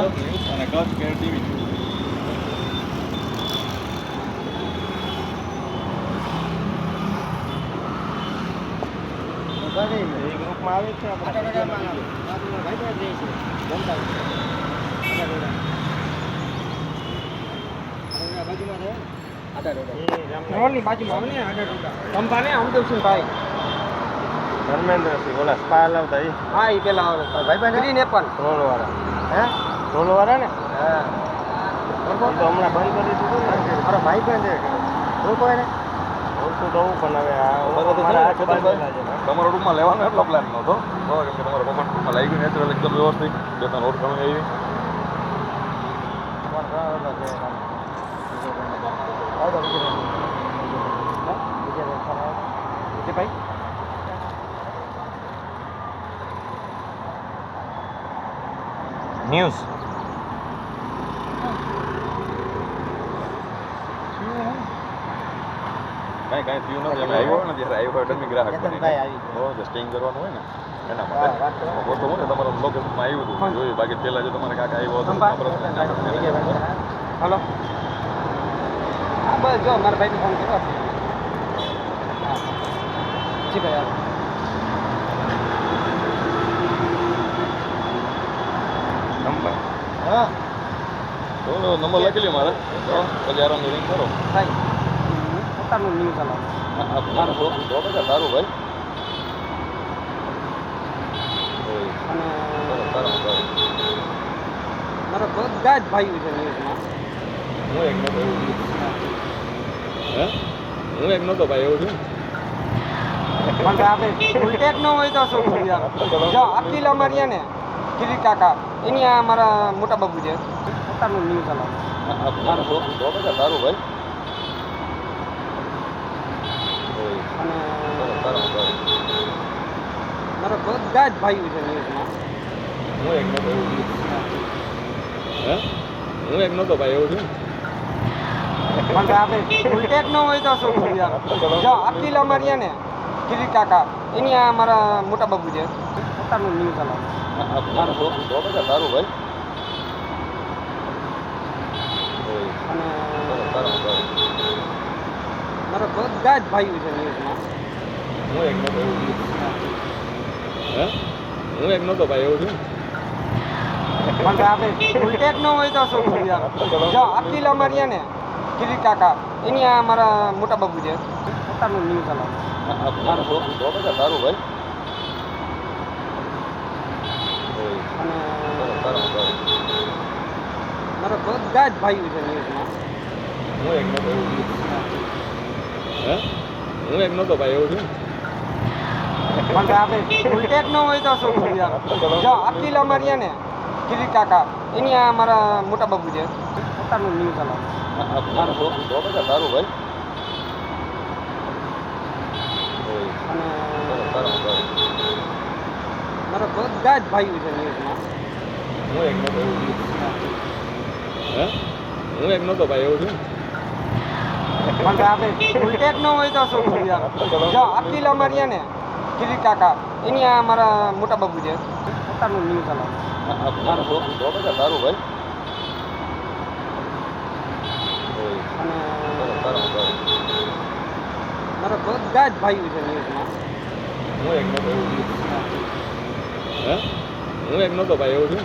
ઓકે અને કચ્છ કેર ટીવી ગ્રુપમાં આવે છે ધર્મેન્દ્રસિંહ ઓલા સ્પા લાવતા એ હા એ પેલા ભાઈ બંધ પણ રોલ વાળા હે રોલ વાળા ને હા તો હમણાં બંધ કરી દીધું ને મારો ભાઈ પણ છે ગ્રુપ હોય ને ઓછું તો હું પણ હવે તમારા રૂમમાં લેવાનો એટલો પ્લાન નહોતો બરાબર કેમ કે તમારા કોમન રૂમમાં લાગી ગયું નેચરલ એકદમ વ્યવસ્થિત બે ત્રણ રોડ ઘણું એવી ભાઈ ન્યૂઝ કાંઈ થયું નથી અમે આવ્યો ને ત્યારે આવ્યો ડમી ગ્રાહક બરાબર સ્ટેઇંગ કરવાનું હોય ને એના માટે વસ્તુ હોય ને તમારા લોકેશનમાં આવ્યું હતું જોયું બાકી પહેલા જો તમારે કાંઈક આવ્યો હતો હલો હા બસ જો મારા ભાઈને ફોન કર્યો જી ભાઈ આવો નંબર હા તો નંબર લખી લ્યો મારે પછી આરામથી રિંગ કરો ભાઈ પોતાનું ન્યૂઝ ચલાવો મારું સારું ભાઈ અને સારું મારા બધા જ ભાઈઓ છે ન્યૂઝમાં હું એક નહોતો એવું હે હું એક નહોતો ભાઈ એવું છું પણ આપણે ઉલટેક ન હોય તો શું કરું યાર જો અકીલ અમારી ને ગિરી કાકા એની આ મારા મોટા બાબુ છે પોતાનું ન્યૂઝ ચલાવો મારું સારું ભાઈ અને સારું મારા બધા જ ભાઈઓ છે ન્યૂઝમાં હું એક નહોતો એવું હે હું એક નહોતો ભાઈ એવું છું પણ આપણે ઉલટેક ન હોય તો શું કરું યાર જો અકીલ અમારી ને ગિરી કાકા એની આ મારા મોટા બાબુ છે પોતાનું ન્યૂઝ ચલાવો મારું સારું ભાઈ અને સારું મારા બધા જ ભાઈઓ છે ન્યૂઝમાં હું એક નહોતો એવું હે હું એક નહોતો ભાઈ એવું છું પણ આપણે ઉલટેક ન હોય તો શું કરું યાર જો અકીલ અમારી ને ગિરી કાકા એની આ મારા મોટા બાબુ છે પોતાનું ન્યૂઝ ચલાવો મારું સારું ભાઈ અને સારું મારા બધા જ ભાઈઓ છે ન્યૂઝમાં હું એક નહોતો એવું હે હું એક નહોતો ભાઈ એવું છું પણ આપણે ઉલટેક ન હોય તો શું કરું યાર જો અકીલ અમારી ને ગિરી કાકા એની આ મારા મોટા બાબુ છે પોતાનું ન્યૂઝ ચલાવે સારું ભાઈ અને મારા બધા જ ભાઈઓ છે ન્યૂઝમાં હું એક નહોતો ભાઈ એવું છું પણ આપણે ઉલટેક ન હોય તો શું કરું યાર જો અકીલ અમારી ને ગિરી કાકા એની આ મારા મોટા બાબુ છે પોતાનું ન્યૂઝ ચલાવે સારું ભાઈ અને મારા બધા જ ભાઈઓ છે ન્યૂઝમાં હું એક નહોતો ભાઈ એવું છું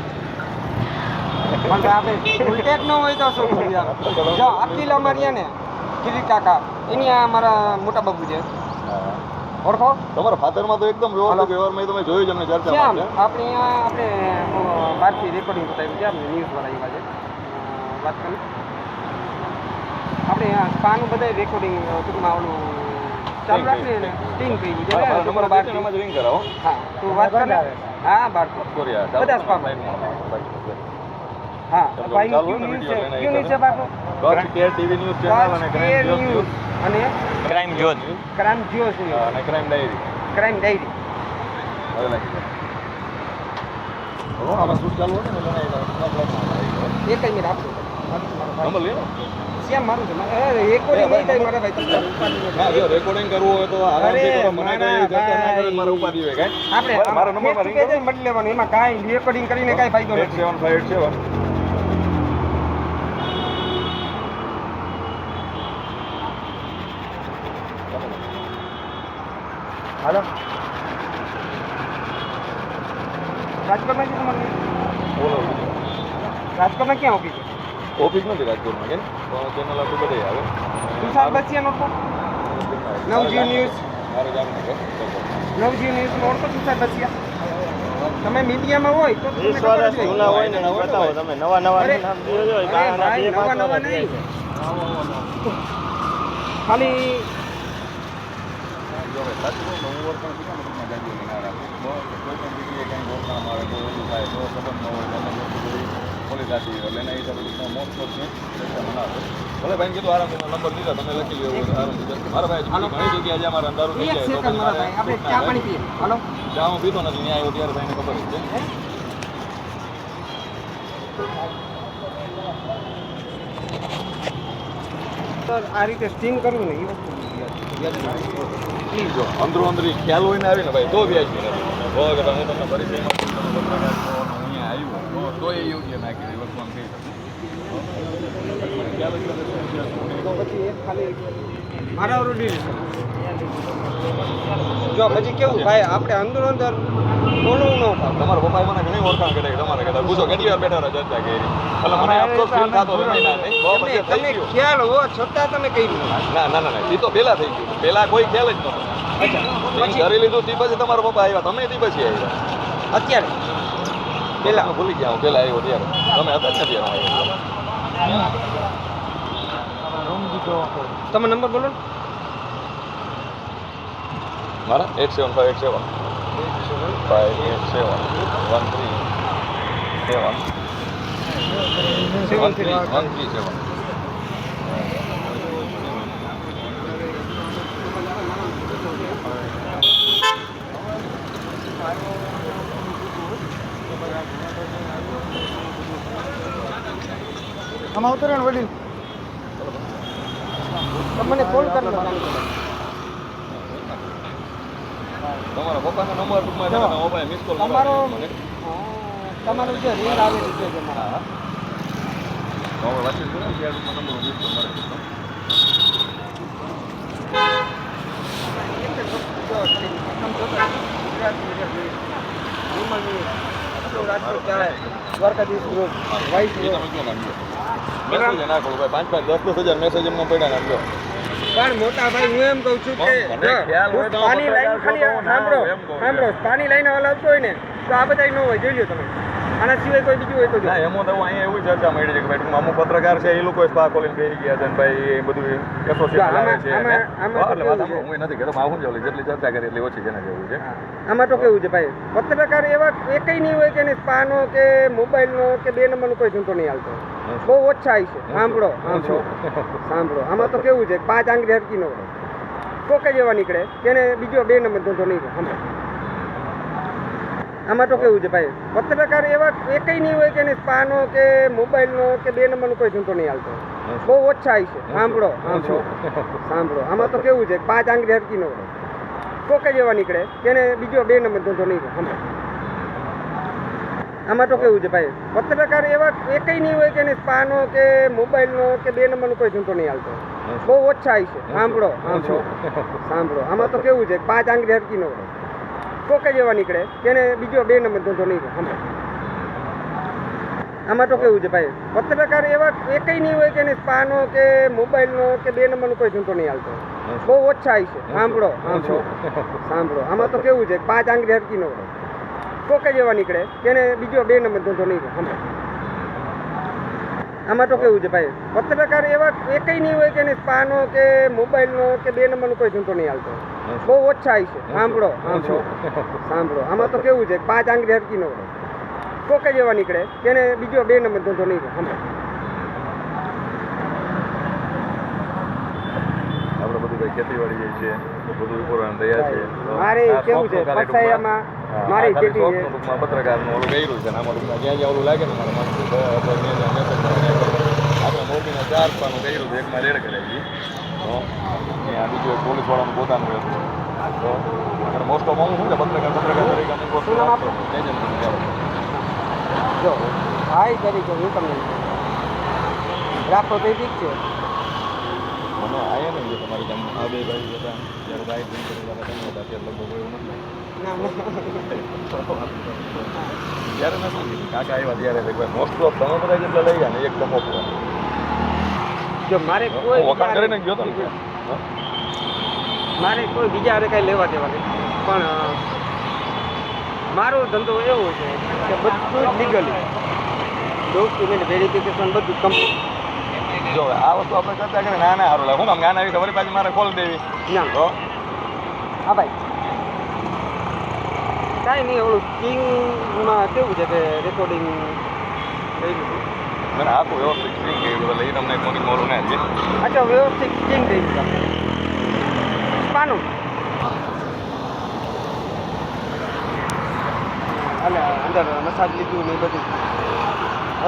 પણ આપણે ઉલટેક ન હોય તો શું કરું યાર જો અકીલ અમારી ને ગિરી કાકા એની આ મારા મોટા બાબુ છે ઓળખો તમારા ફાધરમાં તો એકદમ વ્યવહારમાં તમે જોયું છે અમને ચર્ચા શ્યામ આપણે અહીંયા આપણે બહારથી રેકોર્ડિંગ બતાવ્યું છે આપણે ન્યૂઝવાળા એવા છે વાત કરી આપણે અહીંયા સ્પાનું બધા રેકોર્ડિંગ ટૂંકમાં ઓલું ચાલુ રાખીએ ને સ્ટીન કહી દીધું તમારા બાર રિંગ કરાવો હા તું વાત કર હા બાર બધા સ્પા હા ભાઈ ન્યૂઝ છે બાપુ ટીવી ન્યૂઝ ચેનલ અને અને ક્રાઇમ જ્યોત ક્રાઇમ જ્યોત અને ક્રાઇમ ડાયરી ક્રાઇમ ડાયરી હવે લાગી જાય આમાં શૂટ ચાલુ હોય ને એક મિનિટ આપજો નંબર લે શ્યામ મારું છે રેકોર્ડિંગ નહીં થાય મારા ભાઈ હા જો રેકોર્ડિંગ કરવું હોય તો આરામથી કરો મને કઈ ચર્ચા ના કરે મારા ઉપાધિ હોય કાંઈ આપણે મારા નંબરમાં રિંગ કરો મળી લેવાનું એમાં કાંઈ રેકોર્ડિંગ કરીને કાંઈ ફાયદો નથી 87587 હાલો રાજકોટમાં છે તમારે બોલો રાજકોટમાં ક્યાં ઓફિસ છે ઓફિસ નથી રાજકોટમાં કે ચેનલ આપણી બધે આવે તુષાર બસિયાનો ઓળખો નવજીવ ન્યૂઝ મારે જામનગર નવજીવ ન્યૂઝમાં ઓળખો તુષાર બસિયા તમે મીડિયામાં હોય તો તમને ખબર જ હોય. હોય ને બતાવો તમે નવા નવા અરે, નામ દીધો હોય અરે ભાઈ, નવા નવા નહીં ખાલી જો હવે સાચું કહું તો હું ઓળખાણ શીખા ને ટૂંકમાં જાગીએ લઈને આ રાખું કોઈ પણ જગ્યાએ કંઈ ઓળખાણ આવે તો એવું થાય તો ખબર ન હોય તો અમે પોલીસ આપી એટલે એના હિસાબે મોત છે ચર્ચા મનાવે ભલે ભાઈ કીધું આરામથી નંબર લીધા તમે લખી લ્યો આરામથી મારા ભાઈ ઘણી જગ્યાએ આજે અમારે અંધારું થઈ એક જાય તો સેકન્ડ મારા ભાઈ આપણે ચા પાણી પીએ હાલો ચા હું પીતો નથી ત્યાં આવ્યો ત્યારે ભાઈને ખબર જ છે સર આ રીતે સ્ટીમ કરવું ને એ વસ્તુ જો અંદરો અંદરી ખ્યાલ હોય ને આવીને ભાઈ તો વ્યાજબી નથી બહુ કે હું તમને પરિચયમાં છું, તમે પત્રકાર છો અને હું અહીંયા આવ્યો તો એ યોગ્ય નાખી દે વસ્તુ આમ કહી શકું ખ્યાલ જ નથી. તો પછી એક ખાલી મારા ઓરડી જો પછી કેવું ભાઈ આપણે અંદર અંદર બોલવું ન થાય તમારા પપ્પાએ મને ઘણી ઓળખાણ કરી તમારે કહેતા પૂછો કેટલી વાર બેઠા રહ્યા ચર્ચા કરી એટલે મને અફસોસ ફીલ થતો હતો નહીં બહુ પછી તમે થઈ ગયું ખ્યાલ હો છતાં તમે કહી દો ના ના ના એ તો પહેલા થઈ ગયું પહેલા કોઈ ખ્યાલ જ નહોતો પછી કરી લીધું તે પછી તમારા પપ્પા આવ્યા તમે તે પછી આવ્યા અત્યારે પેલા તમે ભૂલી ગયા હું પહેલા આવ્યો ત્યારે તમે હતા જ નથી આવ્યા તમે નંબર બોલો ને મારા 87587 587 137 આમાં ઉતરણ વડીલ તમને કોલ કરી લો તમારા પપ્પાનો નંબર ટૂંકમાં તમારા પપ્પાએ મિસ કોલ તમારો મને તમારું જે રીલ આવેલી છે તમારા તો હવે વાતચીત કરો ને ત્યારે નંબર મિસ કોલ મારે દ્વારકાધીશ ગ્રુપ વાઇસ એ તમે ક્યાં નાખ્યો મેસેજ ના કરો ભાઈ 5-10,000 મેસેજ એમનો પડ્યા નાખ્યો પણ મોટા ભાઈ હું એમ કહું છું કે મને ખ્યાલ હોય તો પાણી લાઈન ખાલી તો ના સાંભળો હોય એમ કહું છું. સાંભળો પાણી લાઈન વાળા આવતો હોય ને તો આ બધા ન હોય જોઈ લો તમે આના સિવાય કોઈ બીજું હોય તો ના એમાં તો અહીંયા એવી ચર્ચા મળી છે કે ભાઈ ટૂંકમાં અમુક પત્રકાર છે એ લોકો સ્પા ખોલીને બેસી ગયા છે ને ભાઈ એ બધું એસોસિએશન આવે છે એટલે વાત સાંભળો, હું નથી કહેતો આવું જવું જેટલી ચર્ચા કરી એટલી ઓછી જેને જેવું છે. આમાં તો કેવું છે ભાઈ, પત્રકાર એવા એકય નહીં હોય કે એને સ્પાનો કે મોબાઈલનો કે 2 નંબરનો કોઈ ધંધો નહીં હાલતો, બહુ ઓછા આવી છે. સાંભળો આમાં તો કેવું છે 5 આંગળી હરકી ન હોય, કોક જ એવા નીકળે કે એને બીજો 2 નંબર ધંધો નહીં હોય. આમાં તો કેવું છે ભાઈ, પત્રકાર એવા એકય નહીં હોય કે એને સ્પાનો કે મોબાઈલનો કે 2 નંબરનો કોઈ ધંધો નહીં હાલતો, બહુ ઓછા આવી છે. સાંભળો આમાં તો કેવું છે 5 આંગળી હરકી ન હોય, કોક જ એવા નીકળે કે એને બીજો 2 નંબર ધંધો નહીં હોય. આમાં તો કેવું છે ભાઈ, પત્રકાર એવા એકય નહીં હોય કે એને સ્પાનો કે મોબાઈલનો કે 2 નંબરનો કોઈ ધંધો નહીં હાલતો, બહુ ઓછા આવી છે. સાંભળો આમાં તો કેવું છે 5 આંગળી હરકી ન હોય, કોક જ એવા નીકળે કે એને બીજો 2 નંબર ધંધો નહીં હોય. આમાં તો કેવું છે ભાઈ, પત્રકાર એવા એકય નહીં હોય કે એને સ્પાનો કે મોબાઈલનો કે 2 નંબરનો કોઈ ધંધો નહીં હાલતો, બહુ ઓછા આવી છે. સાંભળો આમાં તો કેવું છે 5 આંગળી હરકી ન હોય, કોક જ એવા નીકળે કે એને બીજો 2 નંબર ધંધો નહીં હોય. આમાં તો કેવું છે ભાઈ, પત્રકાર એવા એકય નહીં હોય કે એને સ્પાનો કે મોબાઈલનો કે 2 નંબરનો કોઈ ધંધો નહીં હાલતો, બહુ ઓછા આવી છે. સાંભળો આમાં તો કેવું છે 5 આંગળી હરકી ન હોય, કોક જ એવા નીકળે કે એને બીજો 2 નંબર ધંધો નહીં હોય. આપણે બધું ભાઈ ખેતીવાડી જાય છે બધું ઉપરવાની તૈયાર છે. મારે કેવું છે પસાયામાં મારી ખેતી છે. ટૂંકમાં પત્રકારનું ઓલું કર્યું છે ને આમાં ટૂંકમાં જ્યાં જ્યાં ઓલું લાગે ને મારા માણસો આપણે મોરબીના 4 પાનું કર્યું હતું, એકમાં રેડ કરાવી ત્યાં બીજું પોલીસ વાળાનું પોતાનું હતું. તો મોસ્ટ ઓફ હું શું છે પત્રકાર તરીકે અમુક વસ્તુ જો ભાઈ તરીકે હું તમને રાખો તો ઠીક છે. મને આયા નહીં તમારી જેમ આ 2 ભાઈ હતા જ્યારે ભાઈ ડ્રિંક કરી તમે હતા ત્યારે લગભગ એવું નથી. ત્યારે મેં શું કીધું કાકા આવ્યા ત્યારે મોસ્ટ ઓફ તમે બધા જેટલા લઈ ગયા ને એક તમો જો મારે કોઈ વખાણ કરીને ગયો હતો ને મારે કોઈ બીજા હારે કાંઈ લેવા દેવા નહીં, પણ મારો ધંધો એવો છે કે બધું જ લીગલી ડોક્યુમેન્ટ વેરિફિકેશન બધું કમ્પ્લીટ. જો આ વસ્તુ આપણે કરતા કે ના સારું લાગે હું કામ જ્ઞાન આવી ખબર પાછી મારે ખોલી દેવી ના તો હા ભાઈ કાંઈ નહીં, ઓલું કિંગમાં કેવું છે કે રેકોર્ડિંગ થઈ ગયું. મને આખું વ્યવસ્થિત સ્ક્રીન કર્યું એટલે એ તમને મોટી મોડું ના છે. અચ્છા વ્યવસ્થિત કિંગ થઈ ગયું પાનું અને અંદર મસાજ લીધું ને બધું.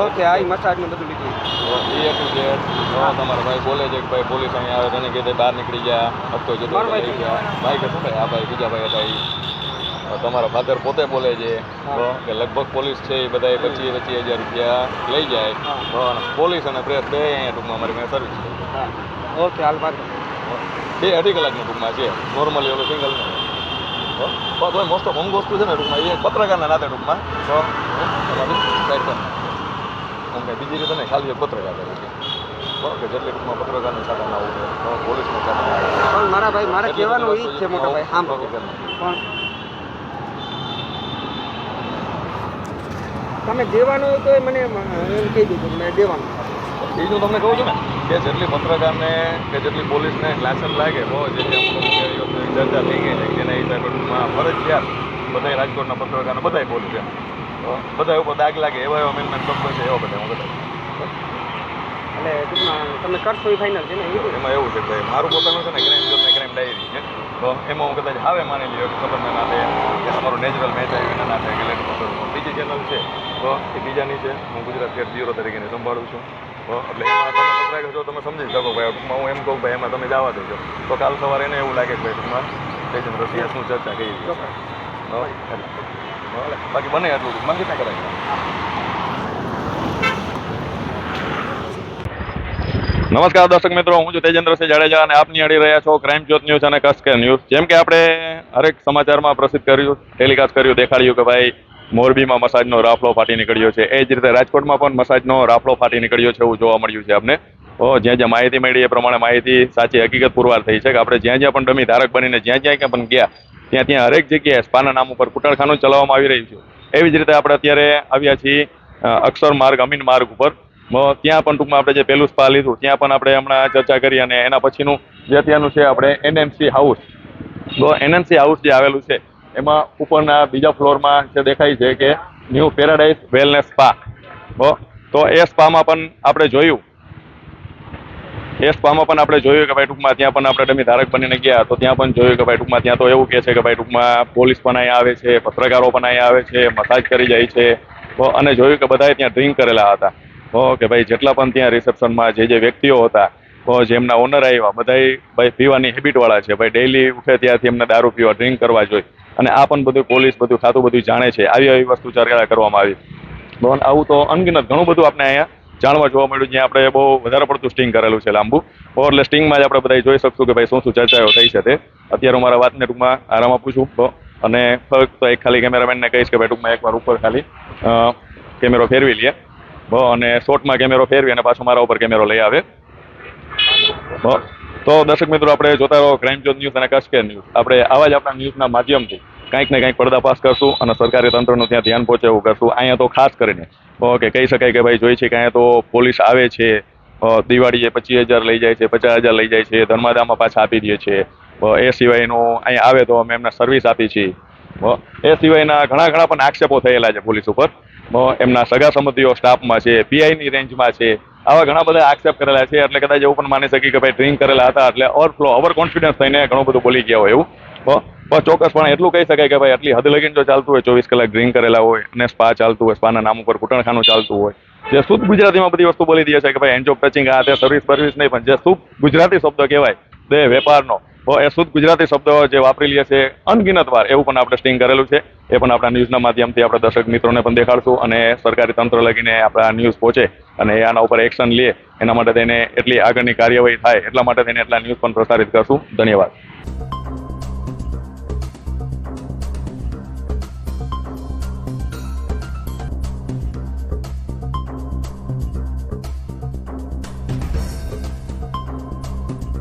ઓકે આ મસાજ ને બધું લીધું. એ ટુ ઝેડ તમારા ભાઈ બોલે છે કે ભાઈ પોલીસ અહીંયા આવે તેને કીધે બહાર નીકળી ગયા હપ્તો જતો લઈ ગયા ભાઈ કે શું ભાઈ આ ભાઈ બીજા ભાઈ હતા એ તમારા ફાધર પોતે બોલે છે તો કે લગભગ પોલીસ છે એ બધા 25,000 રૂપિયા લઈ જાય તો પોલીસ અને પ્રેસ બે અહીંયા ટૂંકમાં અમારી મેં સર્વિસ છે. ઓકે હાલ વાત 2-2.5 કલાકનું ટૂંકમાં છે નોર્મલી ઓલું સિંગલ તો મોસ્ટ ઓફ અમુક વસ્તુ છે ને ટૂંકમાં એ પત્રકારના નાતે ટૂંકમાં તો તમારી સાઈડ પર અમને બીજી રીતે નહીં ખાલી એક પત્રકાર તરીકે બરાબર કે જેટલી ટૂંકમાં પત્રકારની સાથે ના આવું તો પોલીસની સાથે ના આવું પણ મારા ભાઈ મારે કહેવાનું એ જ છે મોટા ભાઈ હા પણ તમે દેવાનું હોય તો મને એમ કહી દીધું મેં દેવાનું. બીજું તમને કહું છું ને કે જેટલી પત્રકારને કે જેટલી પોલીસને લાયસન્સ લાગે તો જે ચર્ચા થઈ ગઈ છે જેના હિસાબે ટૂંકમાં ફરજિયાત બધા રાજકોટના પત્રકારને બધાય બોલે છે તો બધા ઉપર દાગ લાગે એવા એવા મેન શબ્દો છે એવા બધા હું બધા એટલે ટૂંકમાં તમે કરશો એ ફાઇનલ છે ને એમાં એવું છે કે મારું પોતાનું છે ને ક્રાઇમ ડાયરી છે તો એમાં હું કદાચ હવે માની લ્યો કે ખબરના નાતે કે તમારું નેચરલ મેચ આવ્યું એના નાતે કે લેટર બીજી ચેનલ છે તો એ બીજાની છે હું ગુજરાત સ્ટેટ બ્યુરો તરીકે સંભાળું છું તો એટલે એમાં તમે પત્રકાર જો તમે સમજી શકો ભાઈ ટૂંકમાં હું એમ કહું ભાઈ એમાં તમે જવા દેજો તો કાલ સવારે એને એવું લાગે કે ભાઈ ટૂંકમાં તેજેન્દ્ર સિંહ શું ચર્ચા કરી બાકી બને એટલું ટૂંકમાં કેટલા કરાય. નમસ્કાર દર્શક મિત્રો, હું છું તેજેન્દ્રસિંહ જાડેજા અને આપ નિહાળી રહ્યા છો ક્રાઇમ જ્યોત ન્યૂઝ અને કસકે ન્યૂઝ. જેમ કે આપણે હરેક સમાચારમાં પ્રસિદ્ધ કર્યું, ટેલિકાસ્ટ કર્યું, દેખાડ્યું કે ભાઈ મોરબીમાં મસાજનો રાફલો ફાટી નીકળ્યો છે, એ જ રીતે રાજકોટમાં પણ મસાજનો રાફલો ફાટી નીકળ્યો છે એવું જોવા મળ્યું છે આપને. તો જ્યાં જ્યાં માહિતી મળી એ પ્રમાણે માહિતી સાચી હકીકત પુરવાર થઈ છે કે આપણે જ્યાં જ્યાં પણ ડમી ધારક બનીને જ્યાં જ્યાં પણ ગયા ત્યાં ત્યાં હરેક જગ્યાએ સ્પાના નામ ઉપર કુટાળખાનું ચલાવવામાં આવી રહ્યું છે. એવી જ રીતે આપણે અત્યારે આવ્યા છીએ અક્ષર માર્ગ અમીન માર્ગ ઉપર. ત્યાં પણ ટૂંકમાં આપણે જે પહેલું સ્પા લીધું ત્યાં પણ આપણે હમણાં ચર્ચા કરી અને એના પછીનું જે અત્યારનું છે આપણે એનએમસી હાઉસ. તો એનએમસી હાઉસ જે આવેલું છે એમાં ઉપરના બીજા ફ્લોરમાં જે દેખાય છે કે ન્યૂ પેરાડાઇઝ વેલનેસ સ્પા. તો એ સ્પામાં પણ આપણે જોયું કે ભાઈ ટૂંકમાં ત્યાં પણ આપણે ડમી ધારક બનીને ગયા તો ત્યાં પણ જોયું કે ભાઈ ટૂંકમાં ત્યાં તો એવું કહે છે કે ભાઈ ટૂંકમાં પોલીસ પણ અહીંયા આવે છે, પત્રકારો પણ અહીંયા આવે છે, મસાજ કરી જાય છે. અને જોયું કે બધાએ ત્યાં ડ્રિંક કરેલા હતા. કે ભાઈ જેટલા પણ ત્યાં રિસેપ્શનમાં જે વ્યક્તિઓ હતા જેમના ઓનર આવ્યા બધાએ ભાઈ પીવાની હેબિટવાળા છે. ભાઈ ડેઈલી ઉઠે ત્યાંથી એમને દારૂ પીવા ડ્રિંક કરવા જોઈએ અને આ પણ બધું પોલીસ બધું ખાતું બધું જાણે છે. આવી વસ્તુ ચર્ચા કરવામાં આવી. આવું તો અનગિનત ઘણું બધું આપણે અહીંયા જાણવા જોવા મળ્યું, જ્યાં આપણે બહુ વધારે પડતું સ્ટિંગ કરેલું છે લાંબુ. એટલે સ્ટિંગમાં જ આપણે બધા જોઈ શકશું કે ભાઈ શું ચર્ચાઓ થઈ છે તે. અત્યારે હું મારા વાતને ટૂંકમાં આરામમાં પૂછું અને ફક્ત એક ખાલી કેમેરામેનને કહીશ કે ભાઈ ટૂંકમાં એકવાર ઉપર ખાલી કેમેરો ફેરવી લઈએ અને શોર્ટમાં કેમેરો ફેરવી અને પાછો મારા ઉપર કેમેરો લઈ આવે. તો દર્શક મિત્રો, આપણે જોતા રહો ક્રાઇમ જોન ન્યૂઝ અને કચ્છ કેર ન્યૂઝ. આપણે આવા જ આપણા ન્યૂઝના માધ્યમથી કંઈક ને કંઈક પર્દાફાશ કરશું અને સરકારી તંત્રનું ત્યાં ધ્યાન પહોંચે એવું કરશું. અહીંયા તો ખાસ કરીને કહી શકાય કે ભાઈ જોઈ છે કે અહીંયા તો પોલીસ આવે છે, દિવાળીએ 25,000 લઈ જાય છે, 50,000 લઈ જાય છે, ધર્માદામાં પાછા આપી દે છે. એ સિવાયનું અહીંયા આવે તો અમે એમને સર્વિસ આપી છીએ. એ સિવાયના ઘણા પણ આક્ષેપો થયેલા છે પોલીસ ઉપર. એમના સગા સંબંધીઓ સ્ટાફમાં છે, પીઆઈની રેન્જમાં છે, આવા ઘણા બધા આક્ષેપ કરેલા છે. એટલે કદાચ એવું પણ માની શકી કે ભાઈ ડ્રિંક કરેલા હતા એટલે ઓવર કોન્ફિડન્સ થઈને ઘણું બધું બોલી ગયા હોય એવું. પણ ચોક્કસપણે એટલું કહી શકાય કે ભાઈ આટલી હદ લગીને જો ચાલતું હોય, 24 કલાક ડ્રિંક કરેલા હોય અને સ્પા ચાલતું હોય, સ્પાના નામ ઉપર કૂટણખાનું ચાલતું હોય, જે શુદ્ધ ગુજરાતીમાં બધી વસ્તુ બોલી દે છે કે ભાઈ એન્ડ ઓફ ટચિંગ આ તે સર્વિસ નહીં, પણ જે શુદ્ધ ગુજરાતી શબ્દ કહેવાય તે વેપારનો એ શુદ્ધ ગુજરાતી શબ્દો જે વાપરી લે છે અનગિનત વાર, એવું પણ આપણે સ્ટિંગ કરેલું છે. એ પણ આપણા ન્યૂઝના માધ્યમથી આપણે દર્શક મિત્રોને પણ દેખાડશું અને સરકારી તંત્ર લગીને આપણા ન્યૂઝ પહોંચે અને આના ઉપર એક્શન લે એના માટે થઈને એટલી આગળની કાર્યવાહી થાય એટલા માટે થઈને એટલા ન્યૂઝ પણ પ્રસારિત કરશું. ધન્યવાદ.